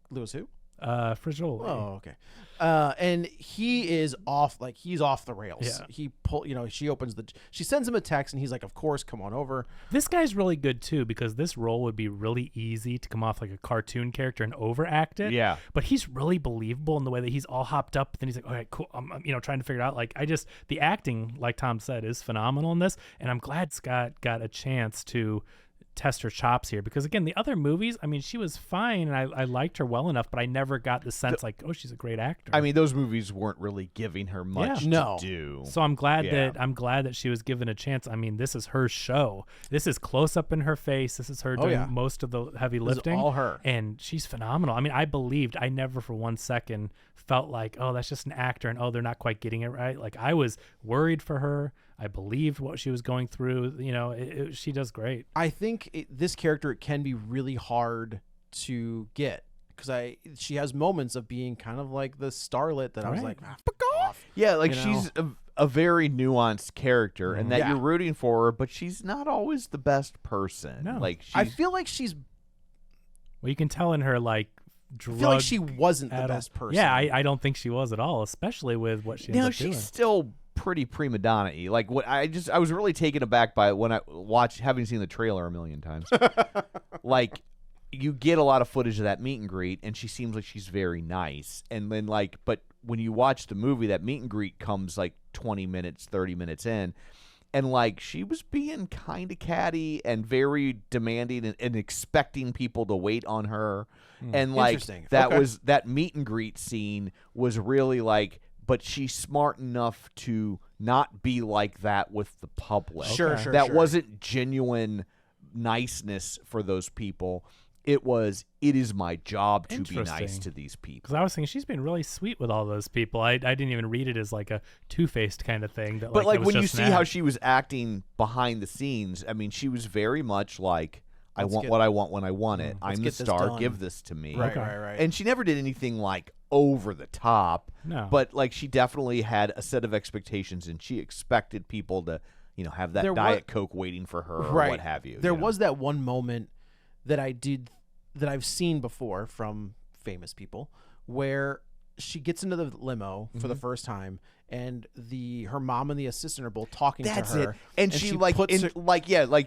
Lewis who? Fregoli. Oh, okay. And he is off, like he's off the rails. Yeah. She sends him a text and he's like, of course, come on over. This guy's really good too, because this role would be really easy to come off like a cartoon character and overact it. Yeah. But he's really believable in the way that he's all hopped up. Then he's like, all right, cool. I'm trying to figure it out. Like, the acting, like Tom said, is phenomenal in this. And I'm glad Scott got a chance to test her chops here, because again, the other movies, I mean, she was fine and I liked her well enough, but I never got the sense like, oh, she's a great actor. I mean, those movies weren't really giving her much to do. So I'm glad that she was given a chance. I mean, this is her show. This is close up in her face. This is her doing most of the heavy lifting. This is all her. And she's phenomenal. I mean, I never for one second felt like, oh, that's just an actor and oh, they're not quite getting it right. Like, I was worried for her. I believed what she was going through. You know, she does great. I think this character can be really hard to get, because she has moments of being kind of like the starlet that I was like, fuck off. Yeah, like she's a very nuanced character, and that you're rooting for her, but she's not always the best person. No. Like, I feel like she's. Well, you can tell in her like. I feel like she wasn't the best person. Yeah, I don't think she was at all, especially with what she ends up doing. She's still pretty prima donna-y. Like, what I was really taken aback by it when I watched, having seen the trailer a million times. Like, you get a lot of footage of that meet and greet, and she seems like she's very nice. And then, like, but when you watch the movie, that meet and greet comes like 20 minutes, 30 minutes in. And, like, she was being kind of catty and very demanding and expecting people to wait on her. And, like, that meet and greet scene was really, like, but she's smart enough to not be like that with the public. Sure. That wasn't genuine niceness for those people. It is my job to be nice to these people. Because I was thinking she's been really sweet with all those people. I didn't even read it as like a two-faced kind of thing. But like when you see how she was acting behind the scenes, I mean, she was very much like, I want what I want when I want it. I'm the star. Give this to me. Right. And she never did anything like over the top. No. But like she definitely had a set of expectations, and she expected people to, have that Diet Coke waiting for her or what have you. There was that one moment that I've seen before from famous people where she gets into the limo for the first time, and her mom and the assistant are both talking to her. That's it. And she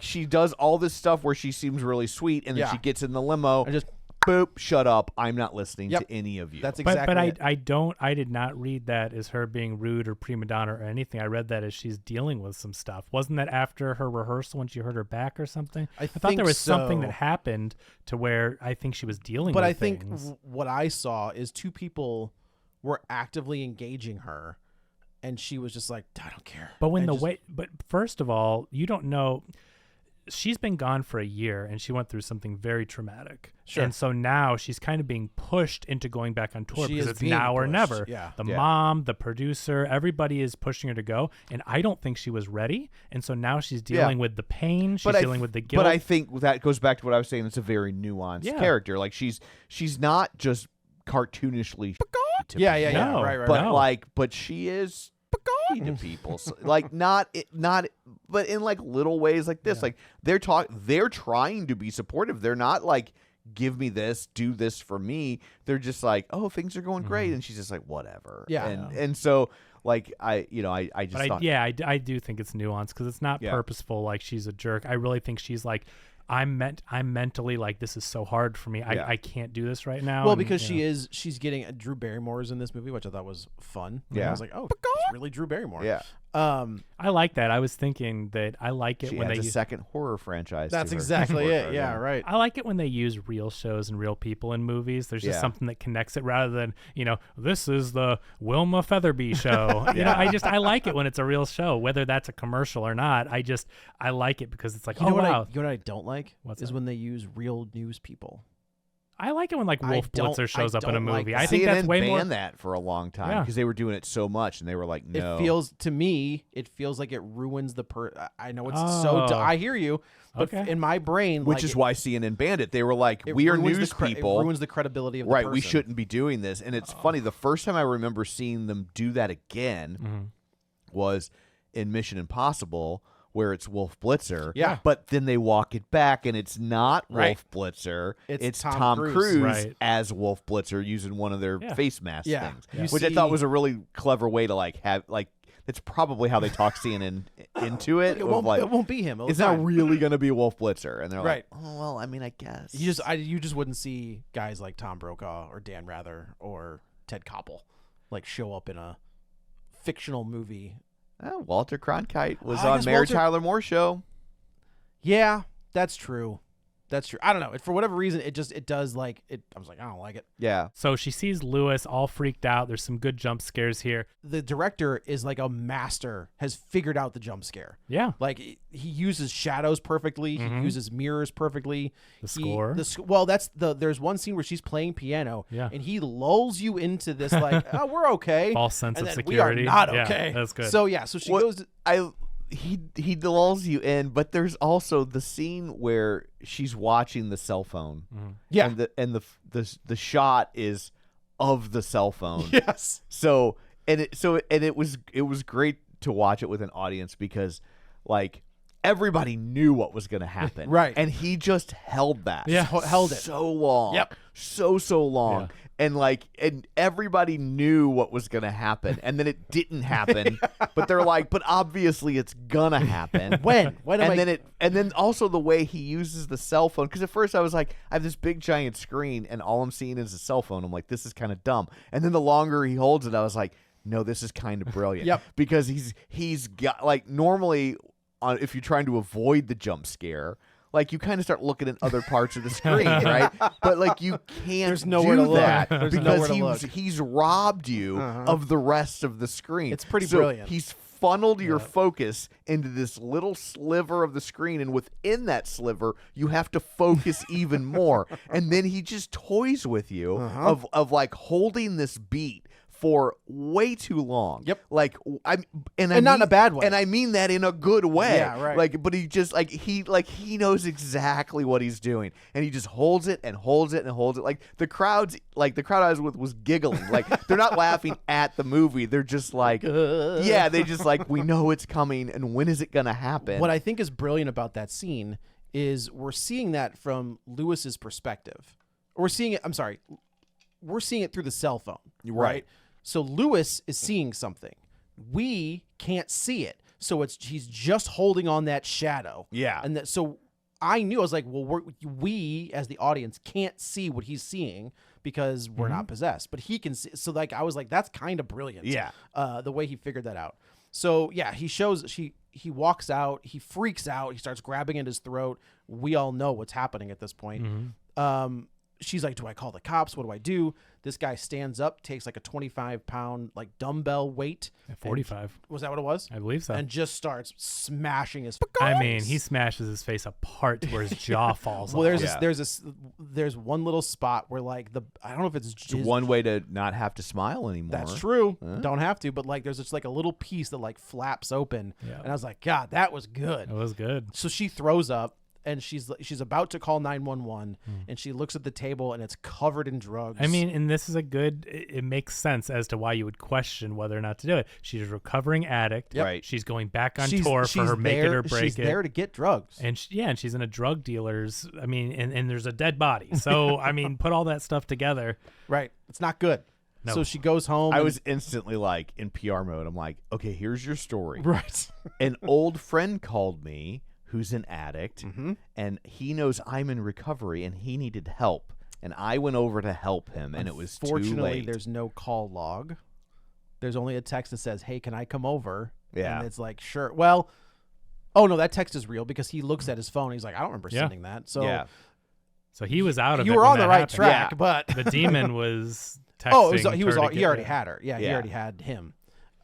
she does all this stuff where she seems really sweet, and then she gets in the limo and just boop, shut up. I'm not listening to any of you. That's exactly it. But I did not read that as her being rude or prima donna or anything. I read that as she's dealing with some stuff. Wasn't that after her rehearsal when she hurt her back or something? I thought there was something that happened to where I think she was dealing with things. But I think what I saw is two people were actively engaging her, and she was just like, I don't care. But but first of all, you don't know. She's been gone for a year, and she went through something very traumatic. Sure. And so now she's kind of being pushed into going back on tour because it's now or never. Yeah. The mom, the producer, everybody is pushing her to go, and I don't think she was ready. And so now she's dealing with the pain. She's dealing with the guilt. But I think that goes back to what I was saying. It's a very nuanced character. Like she's not just cartoonishly. No. Right. But but she is. talking to people, so, like not, but in like little ways like this. Like they're trying to be supportive. They're not like, give me this, do this for me. They're just like, oh, things are going great, and she's just like, whatever. Yeah. And so like I just But thought, I do think it's nuanced because it's not purposeful. Like she's a jerk. I really think she's like, I'm mentally like, this is so hard for me. I can't do this right now. Well, and, because she's getting Drew Barrymore's in this movie, which I thought was fun. Yeah. And I was like, oh, it's really Drew Barrymore. Yeah. I like that. I was thinking that I like it she when has they a use, second horror franchise. That's to her exactly support it. her, Yeah, right. I like it when they use real shows and real people in movies. There's just something that connects it rather than, this is the Wilma Featherby show. I like it when it's a real show, whether that's a commercial or not. I like it because it's like, You know what wow. you know what I don't like? What's is that? when they use real news people. I like it when like Wolf Blitzer shows up in a don't like movie. that. I think that's CNN way more. banned that for a long time because they were doing it so much, and they were like, no. It feels like it ruins the I know it's Oh. I hear you, but Okay. in my brain, Which like, is why CNN banned it. They were like, it we are ruins news people. It ruins the credibility of the Right, person. we shouldn't be doing this. And it's funny, the first time I remember seeing them do that again was in Mission Impossible, where it's Wolf Blitzer. Yeah. But then they walk it back, and it's not Right. Wolf Blitzer. It's Tom Tom Cruise, Cruise. Right. as Wolf Blitzer using one of their face mask Yeah. things. You Which I see- thought was a really clever way to like have like that's probably how they talk CNN into it. It of, won't, like, it won't be him. it's not really going to be Wolf Blitzer. And they're Right. like, oh, well, I mean, I guess. You just wouldn't see guys like Tom Brokaw or Dan Rather or Ted Koppel like show up in a fictional movie. Walter Cronkite was I on guess Mary Walter- Tyler Moore show. Yeah, that's true. That's true. I don't know. For whatever reason, it does like it. I was like, I don't like it. Yeah. So she sees Lewis all freaked out. There's some good jump scares here. The director is like a master, has figured out the jump scare. Yeah. Like he uses shadows perfectly. He uses mirrors perfectly. The score. Well, there's one scene where she's playing piano. Yeah. And he lulls you into this like, oh, we're okay. False sense and of then security. We are not Yeah, okay. that's good. So yeah, so she goes. He lulls you in, but there's also the scene where she's watching the cell phone. Yeah. And the shot is of the cell phone. Yes. So it was great to watch it with an audience because like everybody knew what was going to happen. Right. And he just held that. Yeah. Held it. So long. Yep. So long. Yeah. And everybody knew what was going to happen. And then it didn't happen. But they're like, but obviously it's going to happen. When And then also the way he uses the cell phone. Because at first I was like, I have this big giant screen and all I'm seeing is a cell phone. I'm like, this is kind of dumb. And then the longer he holds it, I was like, no, this is kind of brilliant. Yep. Because he's got like normally if you're trying to avoid the jump scare, like you kind of start looking at other parts of the screen, right? But like you can't There's nowhere to do look. that There's because nowhere to he's robbed you of the rest of the screen. It's pretty So brilliant. He's funneled your focus into this little sliver of the screen, and within that sliver, you have to focus even more. And then he just toys with you of like holding this beat for way too long. Yep. Like and not in a bad way. And I mean that in a good way. Yeah, right. Like, but he just he knows exactly what he's doing, and he just holds it and holds it and holds it. Like the crowd I was with was giggling. Like they're not laughing at the movie. They're just like, yeah, they just like, we know it's coming, and when is it gonna happen? What I think is brilliant about that scene is we're seeing that from Lewis's perspective. We're seeing it through the cell phone, right? So Lewis is seeing something. We can't see it. So he's just holding on that shadow. Yeah. And so I knew, I was like, well, we as the audience can't see what he's seeing because we're not possessed, but he can see. So like, I was like, that's kind of brilliant. Yeah. The way he figured that out. So yeah, he walks out, he freaks out, he starts grabbing at his throat. We all know what's happening at this point. She's like, do I call the cops? What do I do? This guy stands up, takes like a 25-pound like dumbbell weight. 45. Was that what it was? I believe so. And just starts smashing his. I mean, he smashes his face apart to where his jaw falls Well, off. there's one little spot where like I don't know if it's It's one way to not have to smile anymore. That's true. Don't have to, but like there's just like a little piece that like flaps open, Yeah. and I was like, God, that was good. It was good. So she throws up. and she's about to call 911, and she looks at the table and it's covered in drugs. I mean, and this is it makes sense as to why you would question whether or not to do it. She's a recovering addict. Yep. Right. She's going back on tour for her make it or break she's it. She's there to get drugs. And she's in a drug dealer's. I mean, and there's a dead body. So I mean, put all that stuff together. Right. It's not good. No. So she goes home. I was instantly like in PR mode. I'm like, okay, here's your story. Right. An old friend called me who's an addict, and he knows I'm in recovery, and he needed help. And I went over to help him, and it was too Fortunately, late. there's no call log. There's only a text that says, "Hey, can I come over?" Yeah. And it's like, sure. Well, oh no, that text is real because he looks at his phone. He's like, I don't remember sending that. So yeah. So he was out of it. You were when on the that right happened. track, Yeah. but The demon was texting. oh, he her to he get already it. had her. Yeah, he Yeah. already had him.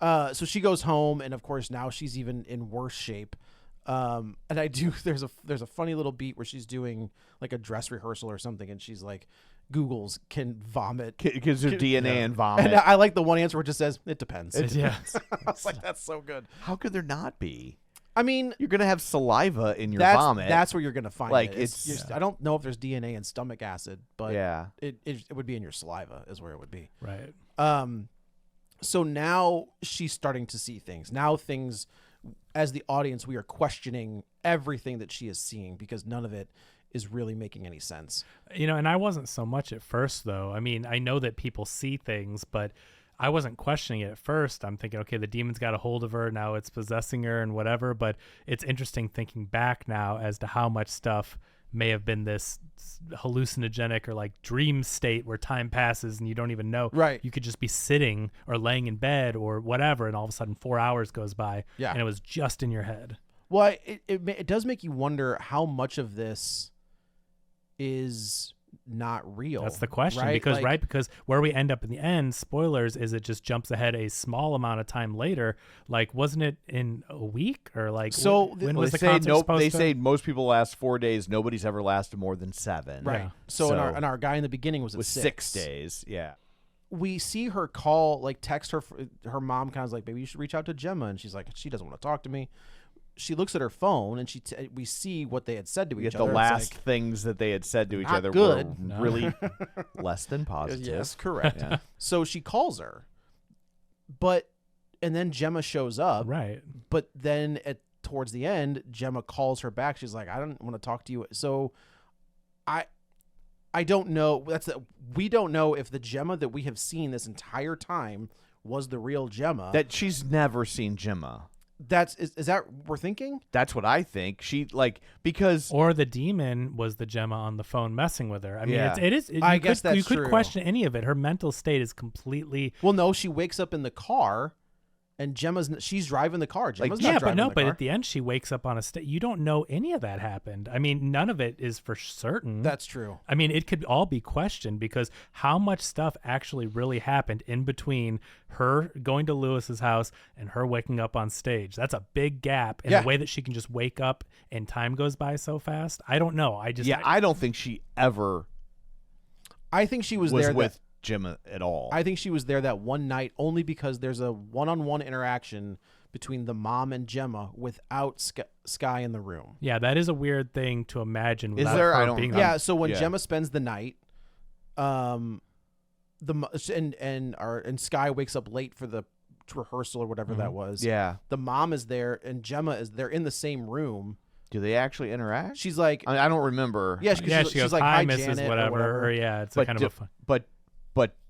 So she goes home, and of course now she's even in worse shape. And there's a funny little beat where she's doing like a dress rehearsal or something, and she's like, Google's can vomit. Because there's DNA and vomit. And I like the one answer where it just says, it depends. Yeah. I was like, that's so good. How could there not be? I mean, You're going to have saliva in your that's, vomit. That's where you're going to find Like, it. I don't know if there's DNA in stomach acid, but yeah. it would be in your saliva is where it would be. Right. So now she's starting to see things. Now things, as the audience, we are questioning everything that she is seeing because none of it is really making any sense. And I wasn't so much at first, though. I mean, I know that people see things, but I wasn't questioning it at first. I'm thinking, okay, the demon's got a hold of her. Now it's possessing her and whatever. But it's interesting thinking back now as to how much stuff may have been this hallucinogenic or like dream state where time passes and you don't even know. Right. You could just be sitting or laying in bed or whatever, and all of a sudden 4 hours goes by. Yeah. And it was just in your head. Well, it does make you wonder how much of this is not real. That's the question, right? because where we end up in the end, spoilers, is it just jumps ahead a small amount of time later. Like, wasn't it in a week or like? So when was the they say concert supposed they to? say most people last 4 days. Nobody's ever lasted more than 7. Right. Yeah. So, So and our guy in the beginning was at Was 6 days. Yeah. We see her call, like text her mom, kind of like, baby, you should reach out to Gemma, and she's like, she doesn't want to talk to me. She looks at her phone, and we see what they had said to We each get other. the It's last like, things that they had said to each not other good. were No. really less than positive. yes, correct. Yeah. So she calls her, and then Gemma shows up. Right. But then towards the end, Gemma calls her back. She's like, I don't want to talk to you. So I don't know. We don't know if the Gemma that we have seen this entire time was the real Gemma. That she's never seen Gemma. Is that what we're thinking? That's what I think. Because Or the demon was the Gemma on the phone messing with her. I mean, Yeah. I guess that's you could true. question any of it. Her mental state is completely. Well, no, she wakes up in the car, and she's driving the car. Gemma's not driving the car. At the end she wakes up on a state. You don't know any of that happened. I mean, none of it is for certain. That's true. I mean, it could all be questioned because how much stuff actually really happened in between her going to Lewis's house and her waking up on stage. That's a big gap in Yeah. the way that she can just wake up and time goes by so fast. I don't know. I don't think she ever I think she was was there with Gemma at all. I think she was there that one night only because there's a one-on-one interaction between the mom and Gemma without Sky in the room. Yeah, that is a weird thing to imagine. Without there? her I don't being know. Yeah, so when Yeah. Gemma spends the night, and Sky wakes up late for the rehearsal or whatever that was. yeah. The mom is there and Gemma is there in the same room. Do they actually interact? She's like, I don't remember. yeah, she she's goes, like, hi, hi, Mrs. Janet, whatever. or yeah, it's But kind of a fun. but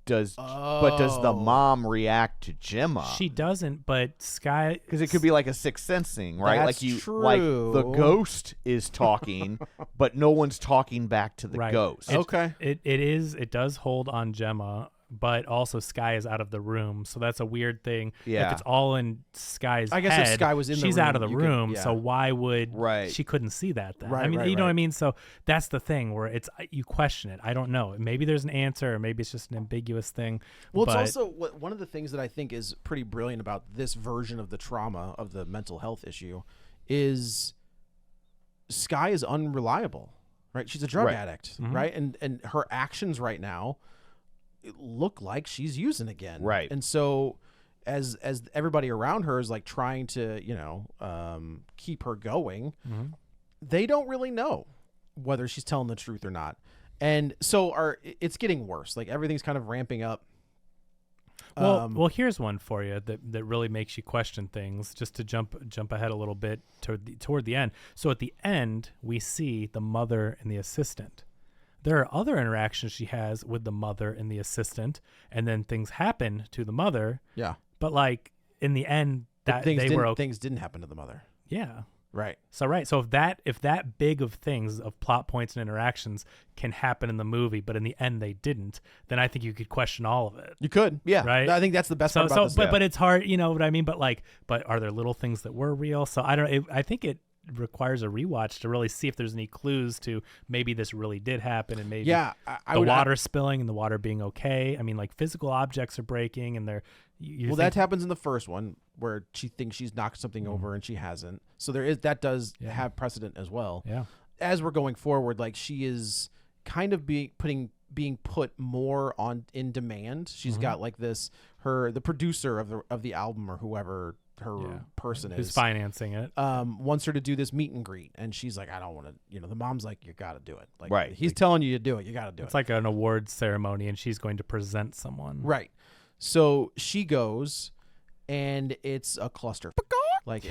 does the mom react to Gemma? She doesn't, but Sky, Because it could be like a sixth sense thing, right? That's like the true. ghost is talking, but no one's talking back to the Right. ghost. Okay. It does hold on Gemma, but also Sky is out of the room, so that's a weird thing. Yeah. If it's all in Sky's I guess if head, Sky was in the she's out of room, the you could- room, yeah. so why would Right. she couldn't see that then? I Right, mean, right, you know what I right. mean? So that's the thing where you question it. I don't know. Maybe there's an answer, or maybe it's just an ambiguous thing. Well, but it's also one of the things that I think is pretty brilliant about this version of the trauma of the mental health issue is Sky is unreliable, right? She's a drug Right. addict, Mhm. right? And her actions right now look like she's using again, Right. And so as everybody around her is like trying to keep her going, Mhm. they don't really know whether she's telling the truth or not. And so it's getting worse. Like everything's kind of ramping up. Well, here's one for you that really makes you question things. Just to jump ahead a little bit toward the end. So at the end, we see the mother and the assistant. There are other interactions she has with the mother and the assistant, and then things happen to the mother. Yeah, but like in the end, things didn't happen to the mother. Yeah. Right. So if that big of things, of plot points and interactions can happen in the movie, but in the end they didn't, then I think you could question all of it. You could, yeah. Right. I think that's the best part about this. But it's hard, you know what I mean? But are there little things that were real? So I think it requires a rewatch to really see if there's any clues to maybe this really did happen, and maybe the water spilling and the water being okay. I mean, like physical objects are breaking, and that happens in the first one where she thinks she's knocked something over and she hasn't. So that does have precedent as well. Yeah. As we're going forward, like she is kind of being put more in demand. She's got like the producer of the album or whoever her person who's is financing it wants her to do this meet and greet, and she's like, I don't want to. The mom's like, you got to do it. Like, right. He's telling you to do it. You got to do it. It's like an awards ceremony, and she's going to present someone. Right. So she goes, and it's a cluster. Like,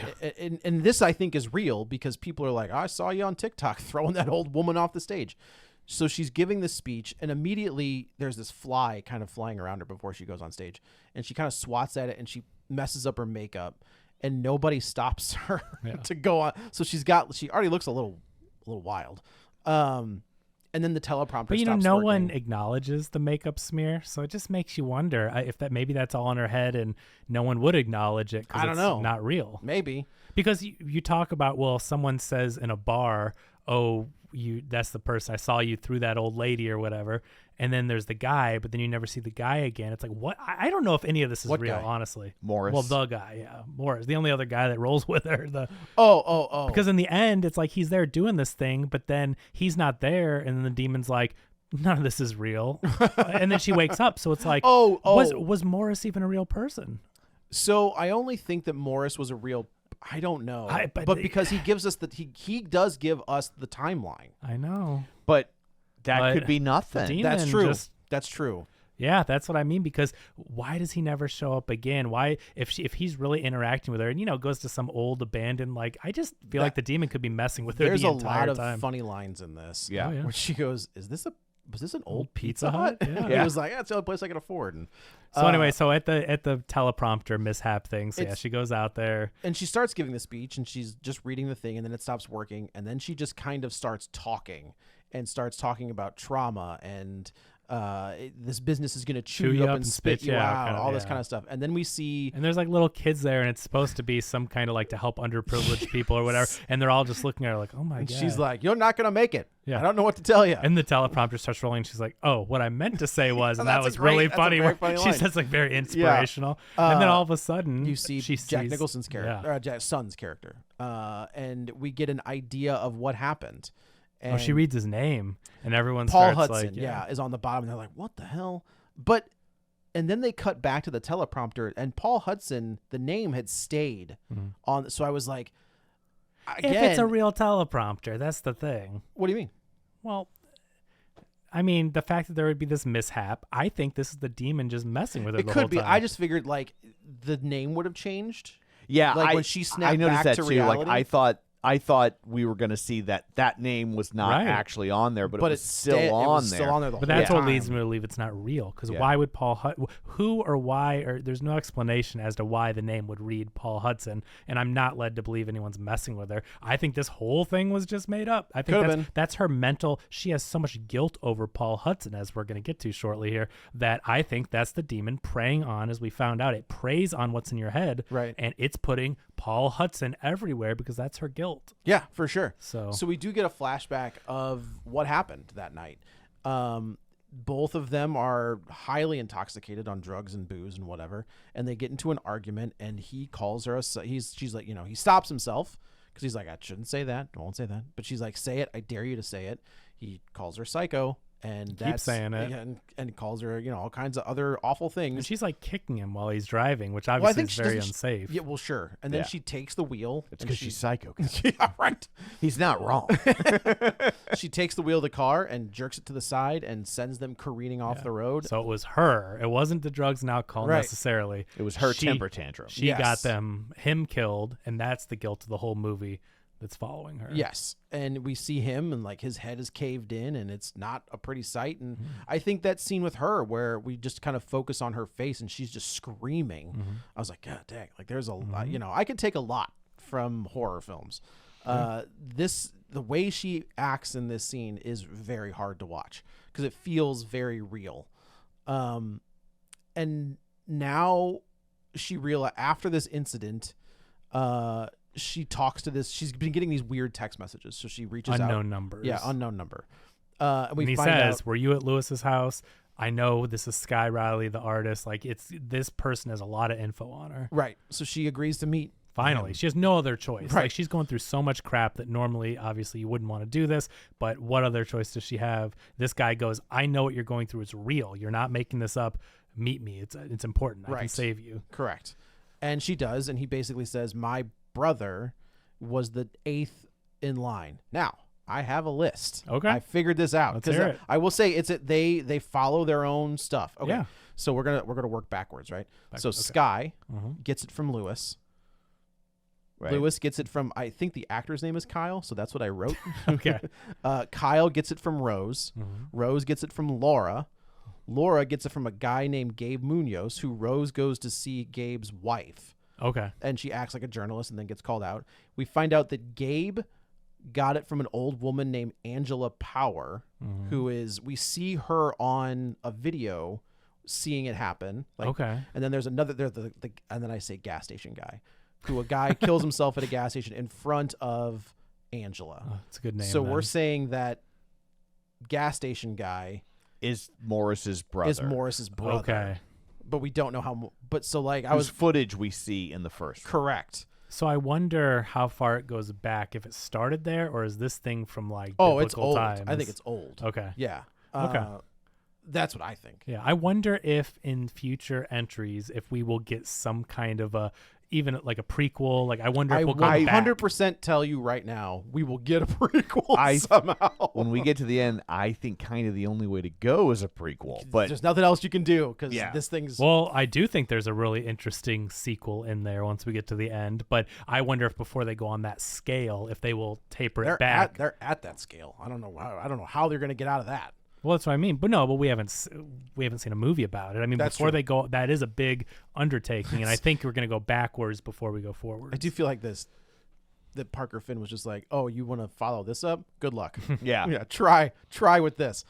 and this I think is real because people are like, I saw you on TikTok throwing that old woman off the stage. So she's giving this speech, and immediately there's this fly kind of flying around her before she goes on stage, and she kind of swats at it, and she messes up her makeup, and nobody stops her to go on. So she already looks a little wild. And then the teleprompter. But stops no working. one acknowledges the makeup smear, so it just makes you wonder if maybe that's all in her head, and no one would acknowledge it because it's not real. Maybe because you talk about someone says in a bar, "Oh, that's the person I saw you through that old lady or whatever," and then there's the guy, but then you never see the guy again. It's like, what? I don't know if any of this is what real, guy? honestly. Morris. Well, the guy, Morris, the only other guy that rolls with her. Oh. Because in the end, it's like he's there doing this thing, but then he's not there, and then the demon's like, none of this is real, and then she wakes up. So it's like, was Morris even a real person? So I only think that Morris was a real. I don't know, but because he gives us he does give us the timeline. I know, but that could be nothing. That's true. That's true. Yeah, that's what I mean. Because why does he never show up again? Why, if he's really interacting with her and goes to some old abandoned, I just feel like the demon could be messing with her the entire time. There's a lot of funny lines in this. Yeah, where she goes, was this an old Pizza Hut? Yeah. It was like, that's the only place I can afford. And so anyway, so at the teleprompter mishap thing, so she goes out there and she starts giving the speech, and she's just reading the thing, and then it stops working, and then she just kind of starts talking about trauma and this business is going to chew you up and spit you out, all this kind of stuff. And then we see, and there's little kids there, and it's supposed to be some kind of to help underprivileged people or whatever, and they're all just looking at her like, oh my god. She's like, you're not going to make it. Yeah. I don't know what to tell you. And the teleprompter starts rolling. She's like, oh, what I meant to say was, and that was really funny. She says very inspirational. And then all of a sudden you see Jack Nicholson's character, or Jack's son's character. And we get an idea of what happened. And she reads his name, and everyone Paul starts Hudson, is on the bottom, and they're like, what the hell? And then they cut back to the teleprompter, and Paul Hudson, the name had stayed on. So I was like, again, if it's a real teleprompter, that's the thing. What do you mean? Well, I mean, the fact that there would be this mishap, I think this is the demon just messing with her the whole time. It could be. I just figured the name would have changed. Yeah, when she snapped I noticed back that to too. reality. I thought we were going to see that name was not actually on there, but it was still on there. But that's what leads me to believe it's not real. Because why would who or why, or there's no explanation as to why the name would read Paul Hudson, and I'm not led to believe anyone's messing with her. I think this whole thing was just made up. I think that's her mental. She has so much guilt over Paul Hudson, as we're going to get to shortly here, that I think that's the demon preying on, as we found out. It preys on what's in your head, right? And it's putting Paul Hudson everywhere because that's her guilt. Yeah, for sure. So we do get a flashback of what happened that night. Both of them are highly intoxicated on drugs and booze and whatever, and they get into an argument, and he calls her she's like, he stops himself because he's like, I shouldn't say that, I won't say that, but she's like, say it, I dare you to say it. He calls her psycho, And Keep saying it. and calls her, all kinds of other awful things. And she's like kicking him while he's driving, which Well, I obviously think is she very doesn't- unsafe. Yeah, well, sure. And then Yeah. she takes the wheel. It's and because she's psycho. guys. yeah, right. He's not wrong. She takes the wheel of the car and jerks it to the side and sends them careening off the road. So it was her. It wasn't the drugs and alcohol Right. necessarily. It was her She- temper tantrum. She Yes. got him killed, and that's the guilt of the whole movie that's following her. Yes, and we see him, and like his head is caved in, and it's not a pretty sight. And Mm-hmm. I think that scene with her, where we just kind of focus on her face, and she's just screaming. Mm-hmm. I was like, God dang! Like, there's a lot. I could take a lot from horror films. The way she acts in this scene is very hard to watch because it feels very real. And now she after this incident, she talks to this. She's been getting these weird text messages, so she reaches out. Unknown numbers. Yeah, unknown number. And And he find says, out, "Were you at Lewis's house? I know this is Sky Riley, the artist. Like, this person has a lot of info on her." right. So she agrees to meet. Finally, she has no other choice. Right. Like, she's going through so much crap that normally, obviously, you wouldn't want to do this. But what other choice does she have? This guy goes, "I know what you're going through. It's real. You're not making this up. Meet me. It's important. I can Right. save you." Correct. And she does, and he basically says, "My brother was the 8th in line." Now, I have a list. Okay. I figured this out Let's hear it. I will say they follow their own stuff. Okay. Yeah. So we're gonna work backwards, right? So okay. Sky Mhm. gets it from Lewis. Right. Lewis gets it from, I think the actor's name is Kyle, so that's what I wrote. Okay. Kyle gets it from Rose. Rose gets it from Laura. Laura gets it from a guy named Gabe Munoz, who Rose goes to see Gabe's wife. Okay. And she acts like a journalist and then gets called out. We find out that Gabe got it from an old woman named Angela Power, who is, we see her on a video seeing it happen. Like, Okay. And then there's another, and then I say gas station guy, who a guy kills himself at a gas station in front of Angela. Oh, that's a good name. So then. we're saying that gas station guy Is Morris's brother. is Morris's brother. Okay. But we don't know how, but so like I Whose was footage we see in the first one. correct. So I wonder how far it goes back. If it started there, or is this thing from like Oh, it's biblical old. times? I think it's old. Okay. Yeah. Okay. That's what I think. Yeah, I wonder if in future entries, if we will get some kind of a, even like a prequel. Like, I wonder if we'll go I back. 100% tell you right now, we will get a prequel somehow. When we get to the end, I think kind of the only way to go is a prequel. But There's nothing else you can do because Yeah. this thing's Well, I do think there's a really interesting sequel in there once we get to the end. But I wonder if before they go on that scale, if they will taper it back. they're at that scale. I don't know how they're going to get out of that. Well, that's what I mean. But no, we haven't seen a movie about it. I mean, That's before true. they go, that is a big undertaking, and I think we're going to go backwards before we go forward. I do feel like that Parker Finn was just like, "Oh, you want to follow this up? Good luck." yeah. Yeah, try with this.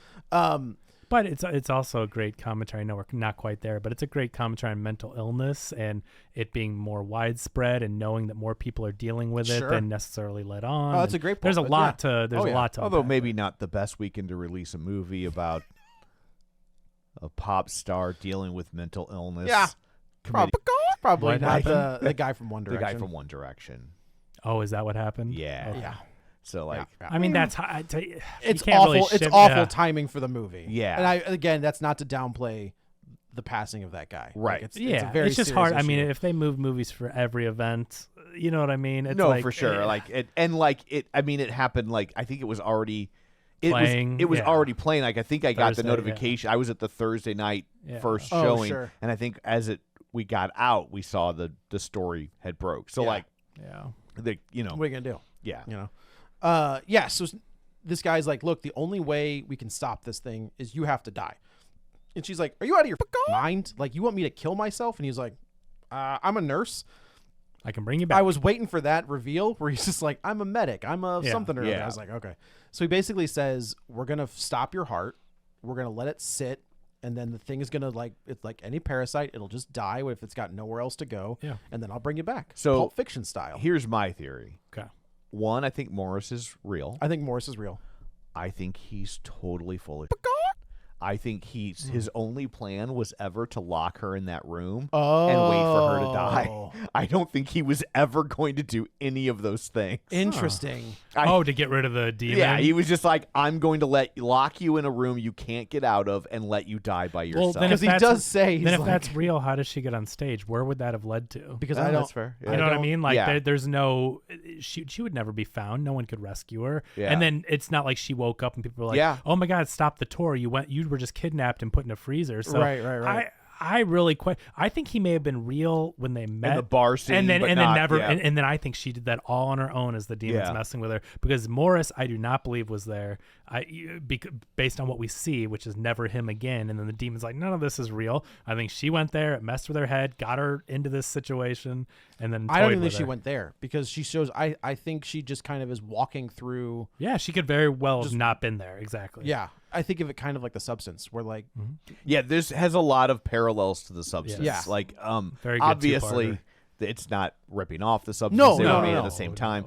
But it's also a great commentary. I know we're not quite there, but it's a great commentary on mental illness and it being more widespread and knowing that more people are dealing with it Sure. than necessarily let on. Oh, that's And a great There's a point, lot yeah. to. There's Oh, a yeah. lot to. Although unpack maybe there. not the best weekend to release a movie about a pop star dealing with mental illness. Yeah. Committing- Probably What not happened? the guy from One the Direction. guy from One Direction. Oh, is that what happened? Yeah. Okay. Yeah. So like, Yeah. I mean, that's how I tell you. It's you can't awful. Really It's ship- awful yeah. timing for the movie. Yeah. And again, that's not to downplay the passing of that guy. Right. Like, Yeah, a very it's just serious hard. I mean, issue. if they move movies for every event, you know what I mean? It's no, like, for sure. eh, Like it, and like it. I mean, it happened. Like I think it was already. Playing, It was yeah. already playing. Like I think I got the Thursday, yeah. notification. I was at the Thursday night Yeah. first Oh, showing, sure. and I think as we got out, we saw the story had broke. So Yeah. like yeah. the what are you gonna do? yeah. You know. Yeah. So this guy's like, "Look, the only way we can stop this thing is you have to die." And she's like, "Are you out of your mind? Like, you want me to kill myself?" And he's like, "I'm a nurse." I can bring you back. I was waiting for that reveal where he's just like, "I'm a medic. I'm a Yeah. something or other." Yeah. I was like, "Okay." So he basically says, "We're gonna stop your heart. We're gonna let it sit, and then the thing is gonna it's like any parasite. It'll just die if it's got nowhere else to go. Yeah. And then I'll bring you back." So- Pulp Fiction style. Here's my theory. Okay. One, I think Morris is real. I think Morris is real. I think he's totally full of. I think his only plan was ever to lock her in that room Oh. and wait for her to die. I don't think he was ever going to do any of those things. Interesting. To get rid of the demon. Yeah, he was just like, I'm going to lock you in a room you can't get out of and let you die by yourself. Then Because if he does say, then if like, that's real, how does she get on stage? Where would that have led to? because Oh, I don't. that's fair. Yeah. You know what I mean? Like Yeah. there's no, she would never be found. No one could rescue her. Yeah. And then it's not like she woke up and people were like, Yeah. oh my God, stop the tour. You were just kidnapped and put in a freezer. So Right. I really I think he may have been real when they met In the bar scene, and then but and then not- never yeah. and then I think she did that all on her own as the demon's Yeah. messing with her, because Morris I do not believe was there. Based on what we see, which is never him again, and then the demon's like, none of this is real. I think she went there, it messed with her head, got her into this situation, and then I don't toyed even think with she her. went there because she shows. I think she just kind of is walking through. Yeah, she could very well have not been there. Exactly. Yeah, I think of it kind of like The Substance, where like Yeah, this has a lot of parallels to The Substance. Yeah. Like, Very good obviously, two-parter. it's not ripping off The Substance. No, they no, were made no, at no. the same time,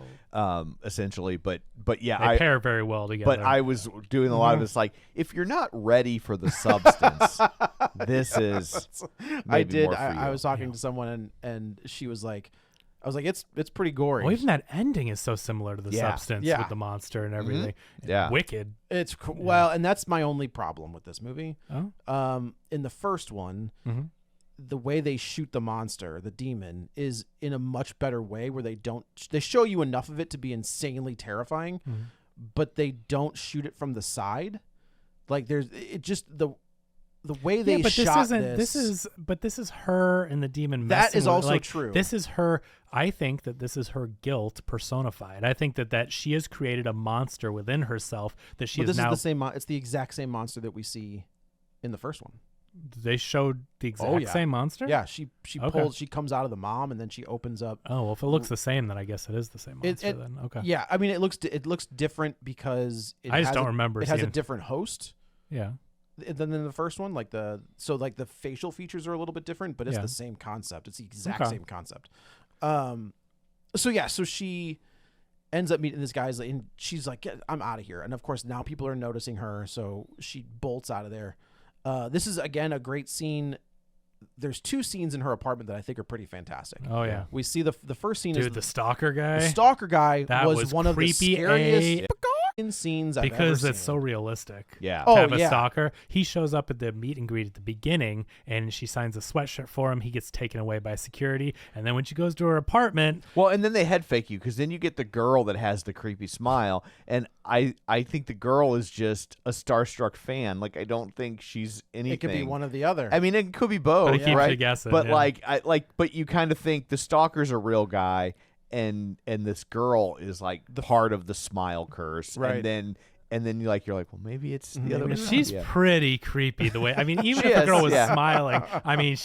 essentially. But yeah, They pair very well together. But I was doing a lot of this, like, if you're not ready for The Substance, this is. I maybe did. more for I you. was talking to someone and she was like, I was like, it's pretty gory. Well, even that ending is so similar to The Yeah. Substance Yeah. with the monster and everything. Yeah. Wicked. It's well, and that's my only problem with this movie. Oh. In the first one, Mm-hmm. the way they shoot the monster, the demon, is in a much better way where they show you enough of it to be insanely terrifying, but they don't shoot it from the side. Like the way they shot this is her and the demon That messing is with, also like, true. This is her. I think that this is her guilt personified. I think that she has created a monster within herself that she but is this now. is the same. It's the exact same monster that we see in the first one. They showed the exact same monster. Yeah, she Okay. she comes out of the mom and then she opens up. Oh well, if it looks the same, then I guess it is the same monster. Then okay. Yeah, I mean it looks different because I just don't remember It has a seeing- different host Yeah. than in the first one. Like the facial features are a little bit different, but it's Yeah. the same concept. It's the exact Okay. same concept. So she ends up meeting this guy's, and she's like, I'm out of here. And of course now people are noticing her, so she bolts out of there. This is again a great scene. There's two scenes in her apartment that I think are pretty fantastic. Oh yeah. We see the first scene is Dude, the stalker guy. the stalker guy That was one of the creepy scariest scenes I've because ever it's seen. so realistic. Yeah. Oh, To have a yeah. stalker. He shows up at the meet and greet at the beginning, and she signs a sweatshirt for him. He gets taken away by security, and then when she goes to her apartment, Well, and then they head fake you because then you get the girl that has the creepy smile, and I think the girl is just a starstruck fan. Like, I don't think she's anything. It could be one or the other. I mean, it could be both, But it keeps right? you guessing, But yeah. but you kind of think the stalker's a real guy, and this girl is like part of the smile curse, Right. and then you're like, well, maybe it's the other way. she's around. Yeah. pretty creepy the way. I mean, even She if the is, girl was yeah. smiling, I mean,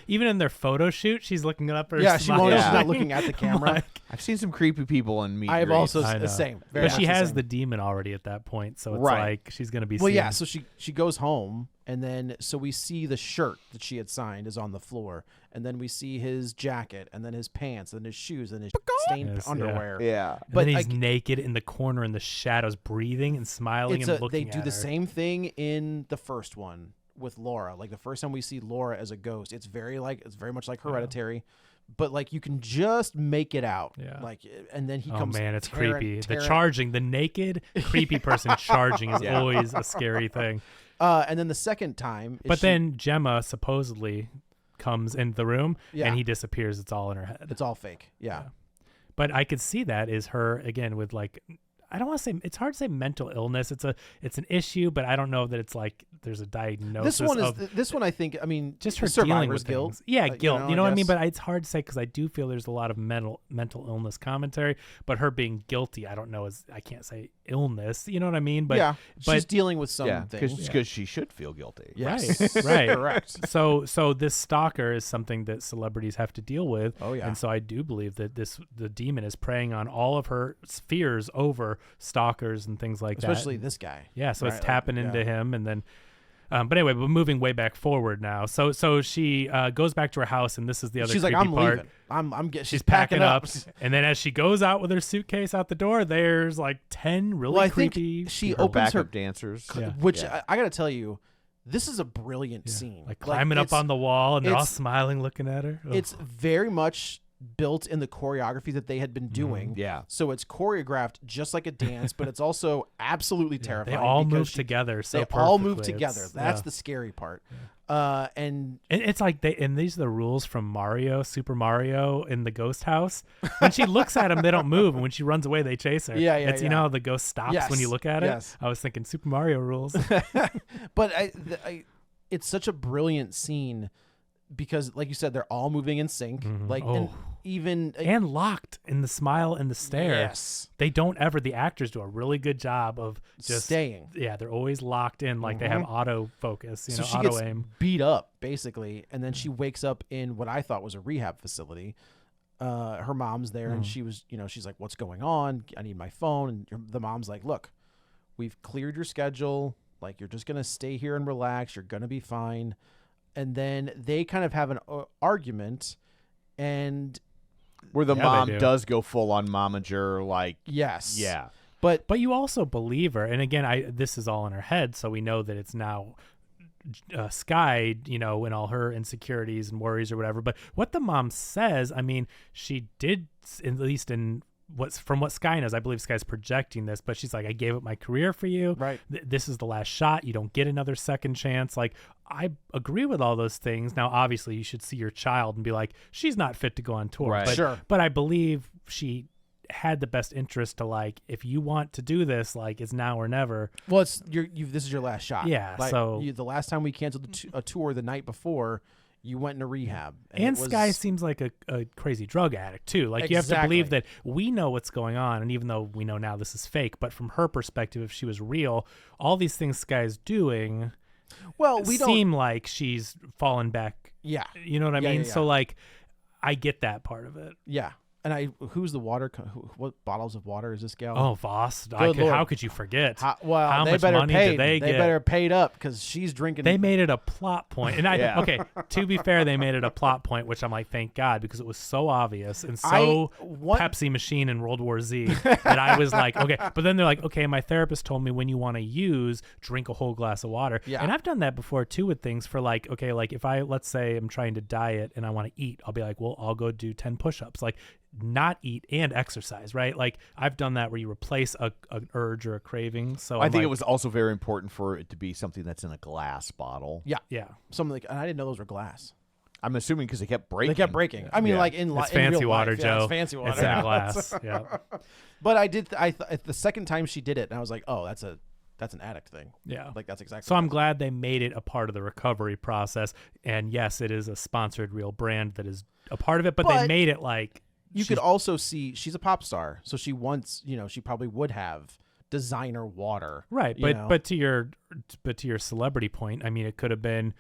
even in their photo shoot, she's looking up her. yeah, she won't. She's Yeah. not looking at the camera. Like, I've seen some creepy people in meet. I have and also greets. I know. the same. Very but much she has same. the demon already at that point, so it's Right. like she's gonna be. Well, seen. yeah. So she goes home, and then so we see the shirt that she had signed is on the floor, and then we see his jacket, and then his pants, and his shoes, and his stained Yes, yeah. underwear. Yeah. And But then he's I- naked in the corner in the shadows, breathing and smiling and looking they do at the her. same thing in the first one with Laura. Like the first time we see Laura as a ghost, it's very much like Hereditary, but like you can just make it out. Yeah. Like, and then he Oh comes. man, it's tearing- creepy. tearing- The naked, creepy person charging is Yeah. always a scary thing. And then the second time, But then Gemma supposedly comes into the room Yeah. and he disappears. It's all in her head. it's all fake. Yeah. But I could see that is her again with like, I don't want to say, it's hard to say mental illness. It's an issue, but I don't know that it's like there's a diagnosis. This one I think. I mean, just her survivor's dealing with guilt. things. Yeah, you guilt. know, You know I what I mean? guess. But it's hard to say because I do feel there's a lot of mental illness commentary. But her being guilty, I don't know. I can't say illness. You know what I mean? But yeah, but she's dealing with something. because she should feel guilty. Yes. right. Correct. So this stalker is something that celebrities have to deal with. Oh, yeah. And so I do believe that the demon is preying on all of her fears over stalkers and things like that. Especially this guy. Yeah, so Right, it's tapping like, into yeah. him, and then, but anyway, we're moving way back forward now. So she goes back to her house, and this is the other. She's like, creepy I'm part. leaving. I'm getting. She's packing up, and then as she goes out with her suitcase out the door, there's like 10 really Well, I creepy. think she Her opens her backup dancers. Yeah. which Yeah. I got to tell you, this is a brilliant scene. Like climbing up on the wall and they're all smiling, looking at her. Ugh. It's very much built in the choreography that they had been doing. Yeah. So it's choreographed just like a dance, but it's also absolutely terrifying. They all because move together. So they all move together. That's the scary part. And it's like and these are the rules from Mario, Super Mario in the ghost house. When she looks at him, they don't move, and when she runs away, they chase her. You know how the ghost stops when you look at it. I was thinking Super Mario rules. But it's such a brilliant scene because, like you said, they're all moving in sync. Like and locked in the smile and the stare. Yes, they don't ever. The actors do a really good job of just staying. Yeah, they're always locked in. Like they have auto focus. So she auto gets aim. beat up basically, and then she wakes up in what I thought was a rehab facility. Her mom's there, and she was, she's like, "What's going on? I need my phone." And the mom's like, "Look, we've cleared your schedule. Like you're just gonna stay here and relax. You're gonna be fine." And then they kind of have an argument, and where the mom does go full on momager, like but you also believe her. And again, this is all in her head, so we know that it's now Sky, and all her insecurities and worries or whatever. But what the mom says, I mean, she did, at least in from what Sky knows, I believe Sky's projecting this, but she's like, I gave up my career for you. Right. This is the last shot. You don't get another second chance. Like, I agree with all those things. Now, obviously, you should see your child and be like, she's not fit to go on tour. Right. But, sure. But I believe she had the best interest to, like, if you want to do this, like, it's now or never. Well, this is your last shot. Yeah. Like, so the last time we canceled a tour the night before, you went into rehab. And Sky seems like a crazy drug addict, too. Like, you have to believe that we know what's going on. And even though we know now this is fake, but from her perspective, if she was real, all these things Sky's doing seem like she's fallen back. Yeah. You know what I mean? Yeah. So, like, I get that part of it. Yeah. And who's the water? What bottles of water is this gal? Oh, Voss. How could you forget? How much money did they get? They better paid up because she's drinking. They made it a plot point. And okay, to be fair, they made it a plot point, which I'm like, thank God, because it was so obvious and so Pepsi machine in World War Z that I was like, okay. But then they're like, okay, my therapist told me when you want to drink a whole glass of water. Yeah. And I've done that before too with things for like, okay, like if let's say I'm trying to diet and I want to eat, I'll be like, well, I'll go do 10 push-ups. Like, not eat and exercise, right? Like I've done that where you replace an urge or a craving. So I think it was also very important for it to be something that's in a glass bottle. Yeah. Something like, and I didn't know those were glass. I'm assuming because they kept breaking. I mean, like in it's fancy real water, life. Joe. Yeah, it's fancy water. It's in a glass. Yeah. But I did. The second time she did it, and I was like, oh, that's an addict thing. Yeah. Like that's exactly. So I'm glad they made it a part of the recovery process. And yes, it is a sponsored real brand that is a part of it, but they made it like. You could also see she's a pop star, so she wants, she probably would have designer water, right? But to your celebrity point, I mean, it could have been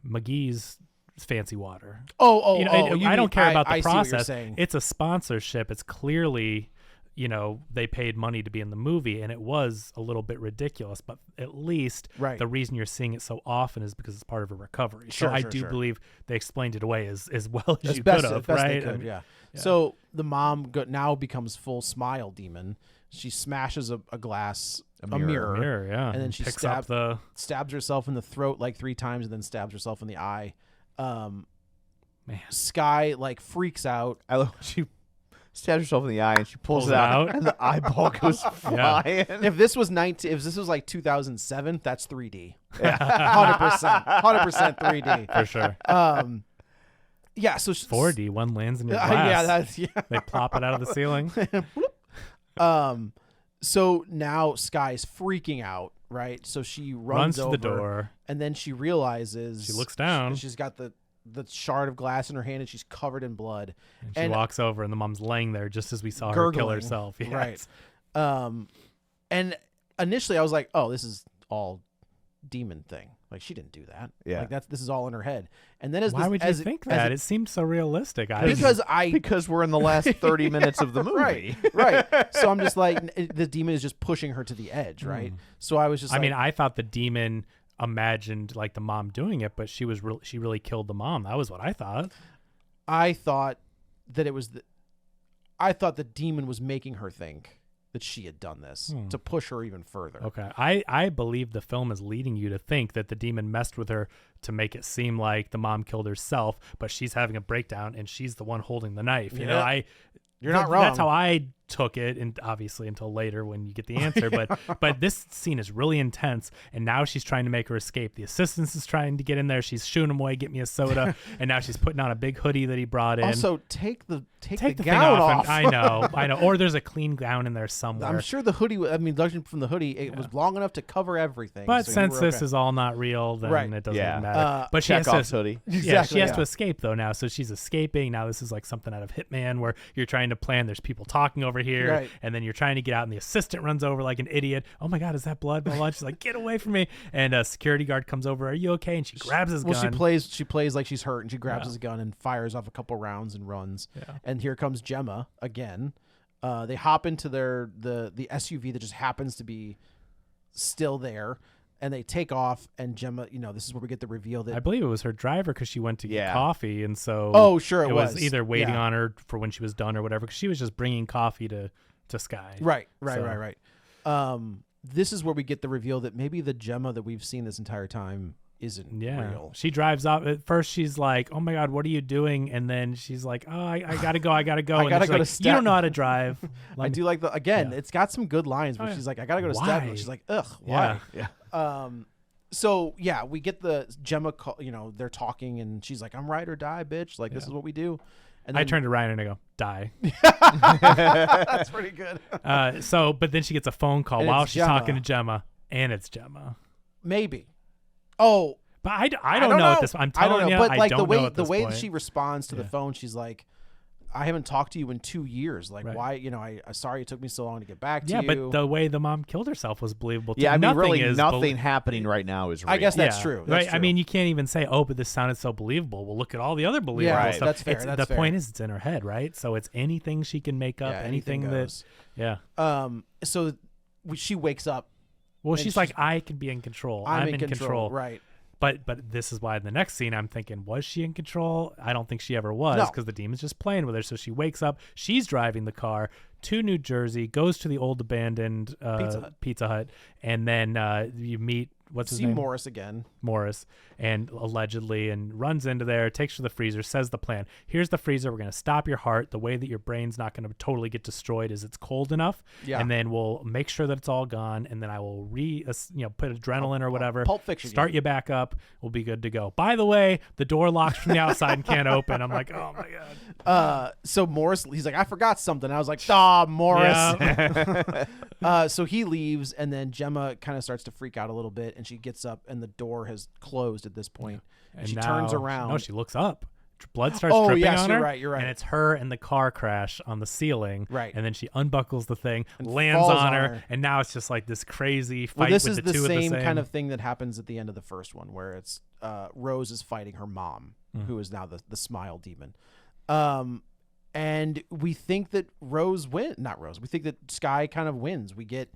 McGee's fancy water. I don't care about the process. It's a sponsorship. It's clearly, they paid money to be in the movie, and it was a little bit ridiculous. But at least the reason you're seeing it so often is because it's part of a recovery. So I do believe they explained it away as well as you could have, right? They could, yeah. So the mom now becomes full smile demon. She smashes a glass, a mirror, yeah, and then she stabs herself in the throat like 3 times, and then stabs herself in the eye. Man. Sky like freaks out. I love she stabs herself in the eye and she pulls it out, and the eyeball goes flying. If this was like 2007, that's 3D. 100% 3D for sure. Yeah, so 4D, one lands in your glass. They plop it out of the ceiling. So now Sky's freaking out, right? So she runs to over, the door, and then she realizes she looks down. She's got the shard of glass in her hand, and she's covered in blood. And she walks over, and the mom's laying there just as we saw her kill herself. Yes. Right. And initially I was like, oh, this is all demon thing. Like she didn't do that. Yeah. Like this is all in her head. And then why would you think that? It seems so realistic. Because we're in the last 30 minutes of the movie. Right. So I'm just like, the demon is just pushing her to the edge, right? So I was just. I mean, I thought the demon imagined like the mom doing it, but she really killed the mom. That was what I thought. I thought that it was I thought the demon was making her think that she had done this to push her even further. Okay. I believe the film is leading you to think that the demon messed with her to make it seem like the mom killed herself, but she's having a breakdown and she's the one holding the knife. You know, You're not wrong. That's how I took it, and obviously until later when you get the answer. But this scene is really intense, and now she's trying to make her escape. The assistant is trying to get in there. She's shooing him away, get me a soda, and now she's putting on a big hoodie that he brought in. Also, take the thing gown off. I know. Or there's a clean gown in there somewhere. I'm sure the hoodie. Judging from the hoodie, it was long enough to cover everything. But so since this is all not real, then it doesn't even matter. But she has Chekhov's hoodie. She has to escape though now. So she's escaping. Now this is like something out of Hitman where you're trying to plan. There's people talking over here, and then you're trying to get out, and the assistant runs over like an idiot. Oh my God, is that blood? Blah, blah. She's like, get away from me. And a security guard comes over. Are you okay? And she grabs his gun. She plays like she's hurt, and she grabs his gun and fires off a couple rounds and runs. Yeah. And here comes Gemma again. They hop into the SUV that just happens to be still there, and they take off. And Gemma, this is where we get the reveal that I believe it was her driver because she went to get coffee, and so it was either waiting on her for when she was done or whatever, because she was just bringing coffee to Sky. Right. This is where we get the reveal that maybe the Gemma that we've seen this entire time isn't real. She drives off. At first, she's like, "Oh my God, what are you doing?" And then she's like, "Oh, I gotta go. I gotta go." I gotta go to You don't know how to drive. I do like it's got some good lines where she's like, "I gotta go to Staten." She's like, "Ugh, why?" Yeah. So we get the Gemma call, they're talking, and she's like, "I'm ride or die, bitch. Like this is what we do." And then, I turned to Ryan and I go, "Die." That's pretty good. But then she gets a phone call while she's talking to Gemma, and it's Gemma. Maybe. Oh, but I don't know at this. I'm telling you, but I like don't know at this the way point. that she responds to the phone, she's like, "I haven't talked to you in 2 years. Like, why? I sorry it took me so long to get back to you." Yeah, but the way the mom killed herself was believable too. Yeah, I mean, nothing happening right now is real. I guess that's true. Right? I mean, you can't even say, "Oh, but this sounded so believable." Well, look at all the other believable stuff. That's fair. The point is, it's in her head, right? So it's anything she can make up, anything goes. So she wakes up. Well, she's like, "I can be in control. I'm in control." Right. But this is why in the next scene I'm thinking, was she in control? I don't think she ever was, because the demon's just playing with her. So she wakes up, she's driving the car to New Jersey, goes to the old abandoned Pizza Hut, and then you meet his name? Morris, and allegedly, and runs into there, takes her to the freezer, says the plan. Here's the freezer. We're going to stop your heart. The way that your brain's not going to totally get destroyed is it's cold enough, and then we'll make sure that it's all gone, and then I will put adrenaline or whatever. Pulp Fiction. Start you back up. We'll be good to go. By the way, the door locks from the outside and can't open. I'm like, oh my God. So Morris, he's like, I forgot something. I was like, Morris. Yeah. So he leaves, and then Gemma kind of starts to freak out a little bit, and she gets up, and the door has closed at this point. And she turns around. No, she looks up. Blood starts dripping on her. You're right. And it's her and the car crash on the ceiling. Right. And then she unbuckles the thing, and lands on her, and now it's just like this crazy fight with the two of the same. This is the same kind of thing that happens at the end of the first one, where it's Rose is fighting her mom, who is now the smile demon. And we think that we think that Sky kind of wins. We get,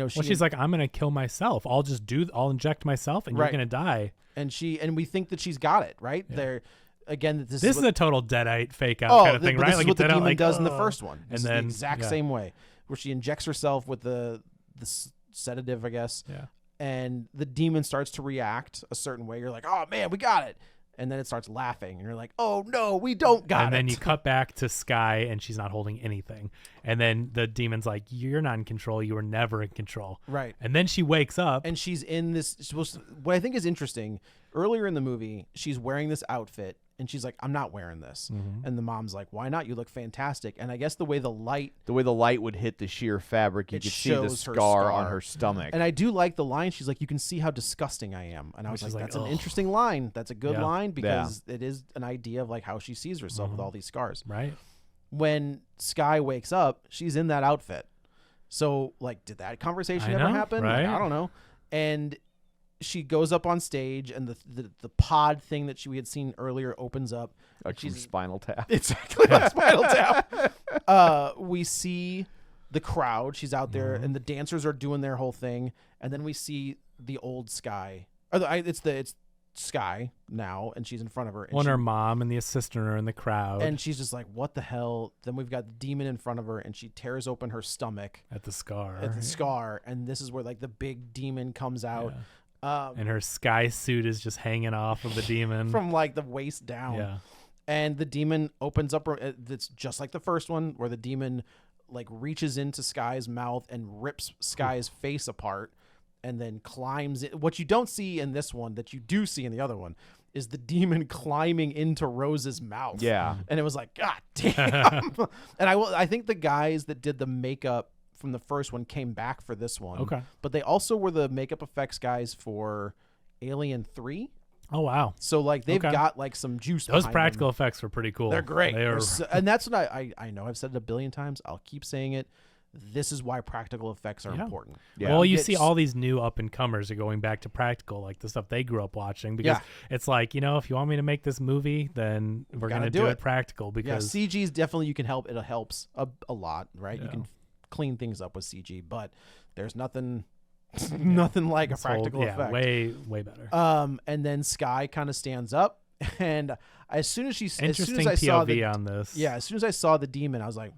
she's like, I'm going to kill myself. I'll inject myself and you're going to die. And we think that she's got it, right? Yeah. Again, this is a total deadite fake out kind of thing, right? This is what the demon does in the first one. This is the exact same way, where she injects herself with the sedative, I guess. Yeah. And the demon starts to react a certain way. You're like, oh man, we got it. And then it starts laughing, and you're like, "Oh no, we don't got it." And then you cut back to Sky, and she's not holding anything. And then the demon's like, "You're not in control. You were never in control." Right. And then she wakes up, and she's in this. What I think is interesting, earlier in the movie, she's wearing this outfit, and she's like, "I'm not wearing this." Mm-hmm. And the mom's like, "Why not? You look fantastic." And I guess the way the light would hit the sheer fabric, you could see the scar on her stomach. And I do like the line. She's like, "You can see how disgusting I am." And I was like, "That's an interesting line. That's a good line because it is an idea of like how she sees herself with all these scars." Right. When Sky wakes up, she's in that outfit. So like, did that conversation ever happen? Right? Like, I don't know. And she goes up on stage, and the pod thing that we had seen earlier opens up. She's Spinal Tap. Exactly, like Spinal Tap. We see the crowd. She's out there, and the dancers are doing their whole thing. And then we see the old Sky. It's Sky now, and she's in front of her. And Well, her mom and the assistant are in the crowd. And she's just like, what the hell? Then we've got the demon in front of her, and she tears open her stomach at the scar. And this is where like the big demon comes out. Yeah. And her sky suit is just hanging off of the demon. From like the waist down. Yeah. And the demon opens up. It's just like the first one, where the demon like reaches into Sky's mouth and rips Sky's face apart, and then climbs in. What you don't see in this one that you do see in the other one is the demon climbing into Rose's mouth. Yeah. And it was like, God damn. And I think the guys that did the makeup from the first one came back for this one. Okay. But they also were the makeup effects guys for Alien 3. Oh, wow. So like they've got like some juice. Those behind practical them. effects were pretty cool. They're great. They are... And that's what I know I've said it a billion times. I'll keep saying it. This is why practical effects are important. Yeah. Well, you see all these new up and comers are going back to practical, like the stuff they grew up watching, because it's like, you know, if you want me to make this movie, then we're going to do it practical, because CG is definitely, you can help. It helps a lot, right? Yeah. You can clean things up with CG, but there's nothing like a practical effect. way better. And then Sky kind of stands up, and as soon as Interesting I saw POV on this. Yeah, as soon as I saw the demon, I was like,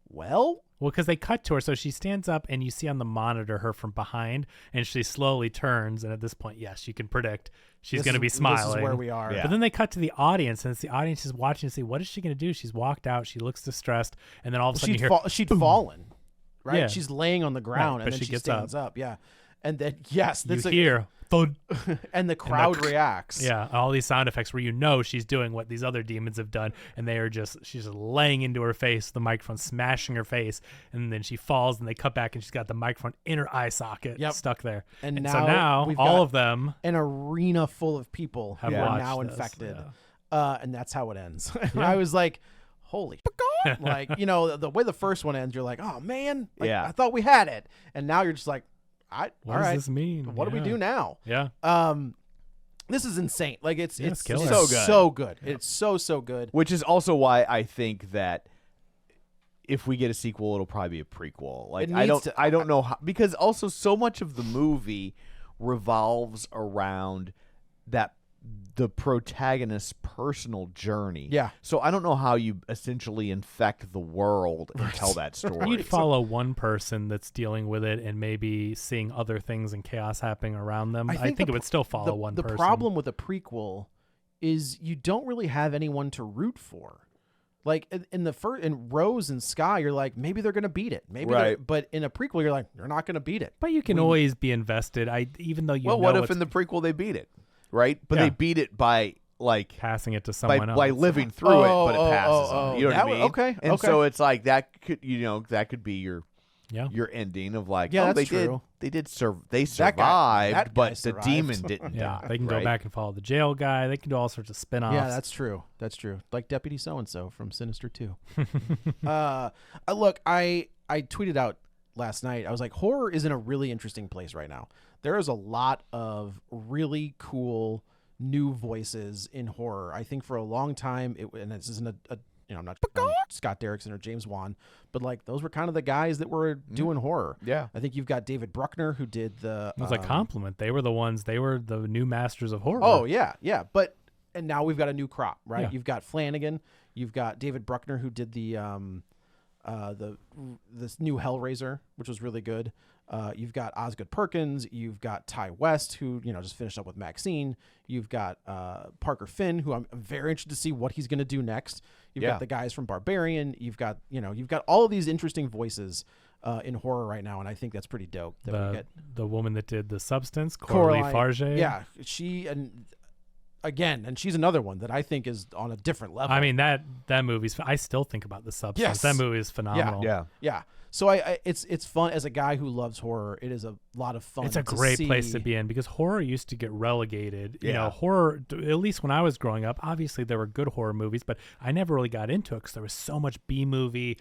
well, because they cut to her, so she stands up, and you see on the monitor her from behind, and she slowly turns, and at this point, yes, you can predict she's going to be smiling. This is where we are. Yeah. But then they cut to the audience, and it's the audience is watching to see, what is she going to do? She's walked out, she looks distressed, and then all of a sudden you hear... she'd fallen, right? Yeah. She's laying on the ground, Right, and but then she she gets stands up. Yeah. And then, yes, you that's hear... thud. and the crowd reacts. Yeah, all these sound effects where you know she's doing what these other demons have done, and she's just laying into her face, the microphone smashing her face, and then she falls, and they cut back, and she's got the microphone in her eye socket stuck there. And so now we've all got of them, an arena full of people have who are watched now this, infected, yeah. and that's how it ends. And I was like, holy like, you know, the way the first one ends, you're like, oh man, like, I thought we had it, and now you're just like, what all right, does this mean? What do we do now? Yeah. This is insane. Like it's killer. So good. Yep. It's so good. Which is also why I think that if we get a sequel, it'll probably be a prequel. Like I don't know how, because also so much of the movie revolves around the protagonist's personal journey. Yeah. So I don't know how you essentially infect the world and tell that story. You'd follow one person that's dealing with it and maybe seeing other things and chaos happening around them. I think it would still follow one person. The problem with a prequel is you don't really have anyone to root for. Like in Rose and Sky, you're like, maybe they're gonna beat it. Maybe but in a prequel, you're like, they're not gonna beat it. But you can always be invested. Even though you know what if in the prequel they beat it? Right? But they beat it by like passing it to someone else. By living through it, but it passes them. You know what I mean? Okay. And so it's like that could be your ending of like, that's they true. They survived, that but survived. the demon didn't Yeah, die. they can go back and follow the jail guy. They can do all sorts of spin-offs. Yeah, that's true. That's true. Like Deputy So-and-so from Sinister 2. Look, I tweeted out last night. I was like, horror is in a really interesting place right now. There is a lot of really cool new voices in horror. I think for a long time, and this isn't I'm not Scott Derrickson or James Wan, but like those were kind of the guys that were doing horror. Yeah. I think you've got David Bruckner who did the... It was a compliment. They were the new masters of horror. Oh, yeah. And now we've got a new crop, right? Yeah. You've got Flanagan. You've got David Bruckner who did this new Hellraiser, which was really good. You've got Osgood Perkins. You've got Ty West, who just finished up with Maxine. You've got Parker Finn, who I'm very interested to see what he's going to do next. You've got the guys from Barbarian. You've got all of these interesting voices in horror right now, and I think that's pretty dope. That we get the woman that did The Substance, Coralie Farge. Yeah, and she's another one that I think is on a different level. I mean, that movie's... I still think about The Substance. Yes. That movie is phenomenal. Yeah. So it's fun as a guy who loves horror. It is a lot of fun. It's a great place to be in because horror used to get relegated. You know, horror, at least when I was growing up, obviously there were good horror movies, but I never really got into it because there was so much B-movie,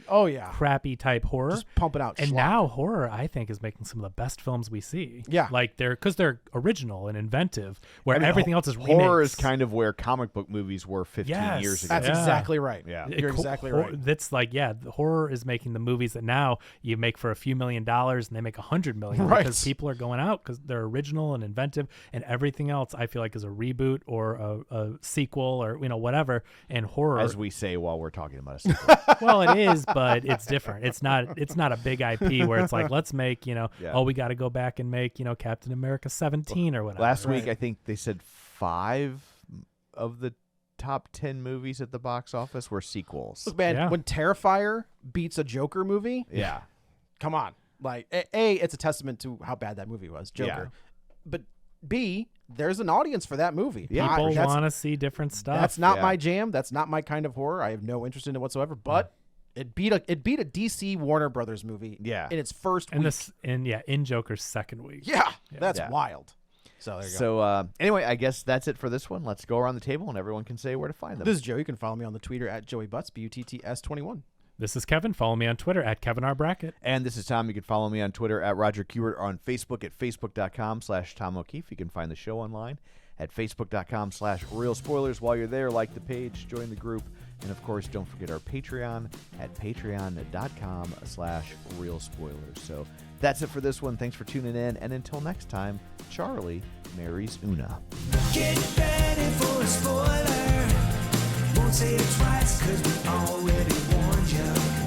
crappy type horror. Just pumping out And schlock. now horror, I think, is making some of the best films we see. Yeah. Like because they're original and inventive, where everything else is remakes. Horror is is kind of where comic book movies were 15 years ago. That's exactly right. Yeah. You're exactly right. That's like, the horror is making the movies that now you make for a few $1 million and they make $100 million Right. because people are going out because they're original and inventive, and everything else I feel like is a reboot or a sequel or whatever. And horror, As we say while we're talking about a sequel. well, it is, but it's different. It's not a big IP where it's like, let's make we got to go back and make Captain America 17 or whatever. Last week, I think they said 5 of the top 10 movies at the box office were sequels. Look, man, Yeah. when Terrifier beats a Joker movie, Yeah. come on. Like, A, it's a testament to how bad that movie was, Joker. But B, there's an audience for that movie. People That's- want to see different stuff. That's not Yeah. my jam. That's not my kind of horror. I have no interest in it whatsoever. But it beat a DC Warner Brothers movie. Yeah. In its first and week. in Joker's second week. Yeah, that's Yeah. wild. So there you go. So anyway, I guess that's it for this one. Let's go around the table and everyone can say where to find them. This is Joe. You can follow me on the Twitter at Joey Butts, BUTTS21. This is Kevin. Follow me on Twitter at KevinRBrackett. And this is Tom. You can follow me on Twitter at Roger Kubert, or on Facebook at facebook.com/Tom O'Keefe. You can find the show online at facebook.com/Real Spoilers. While you're there, like the page, join the group, and of course, don't forget our Patreon at patreon.com/Real Spoilers. So that's it for this one. Thanks for tuning in, and until next time, Charlie marries Una. Get ready for a spoiler. Won't say it twice, cause we already warned you.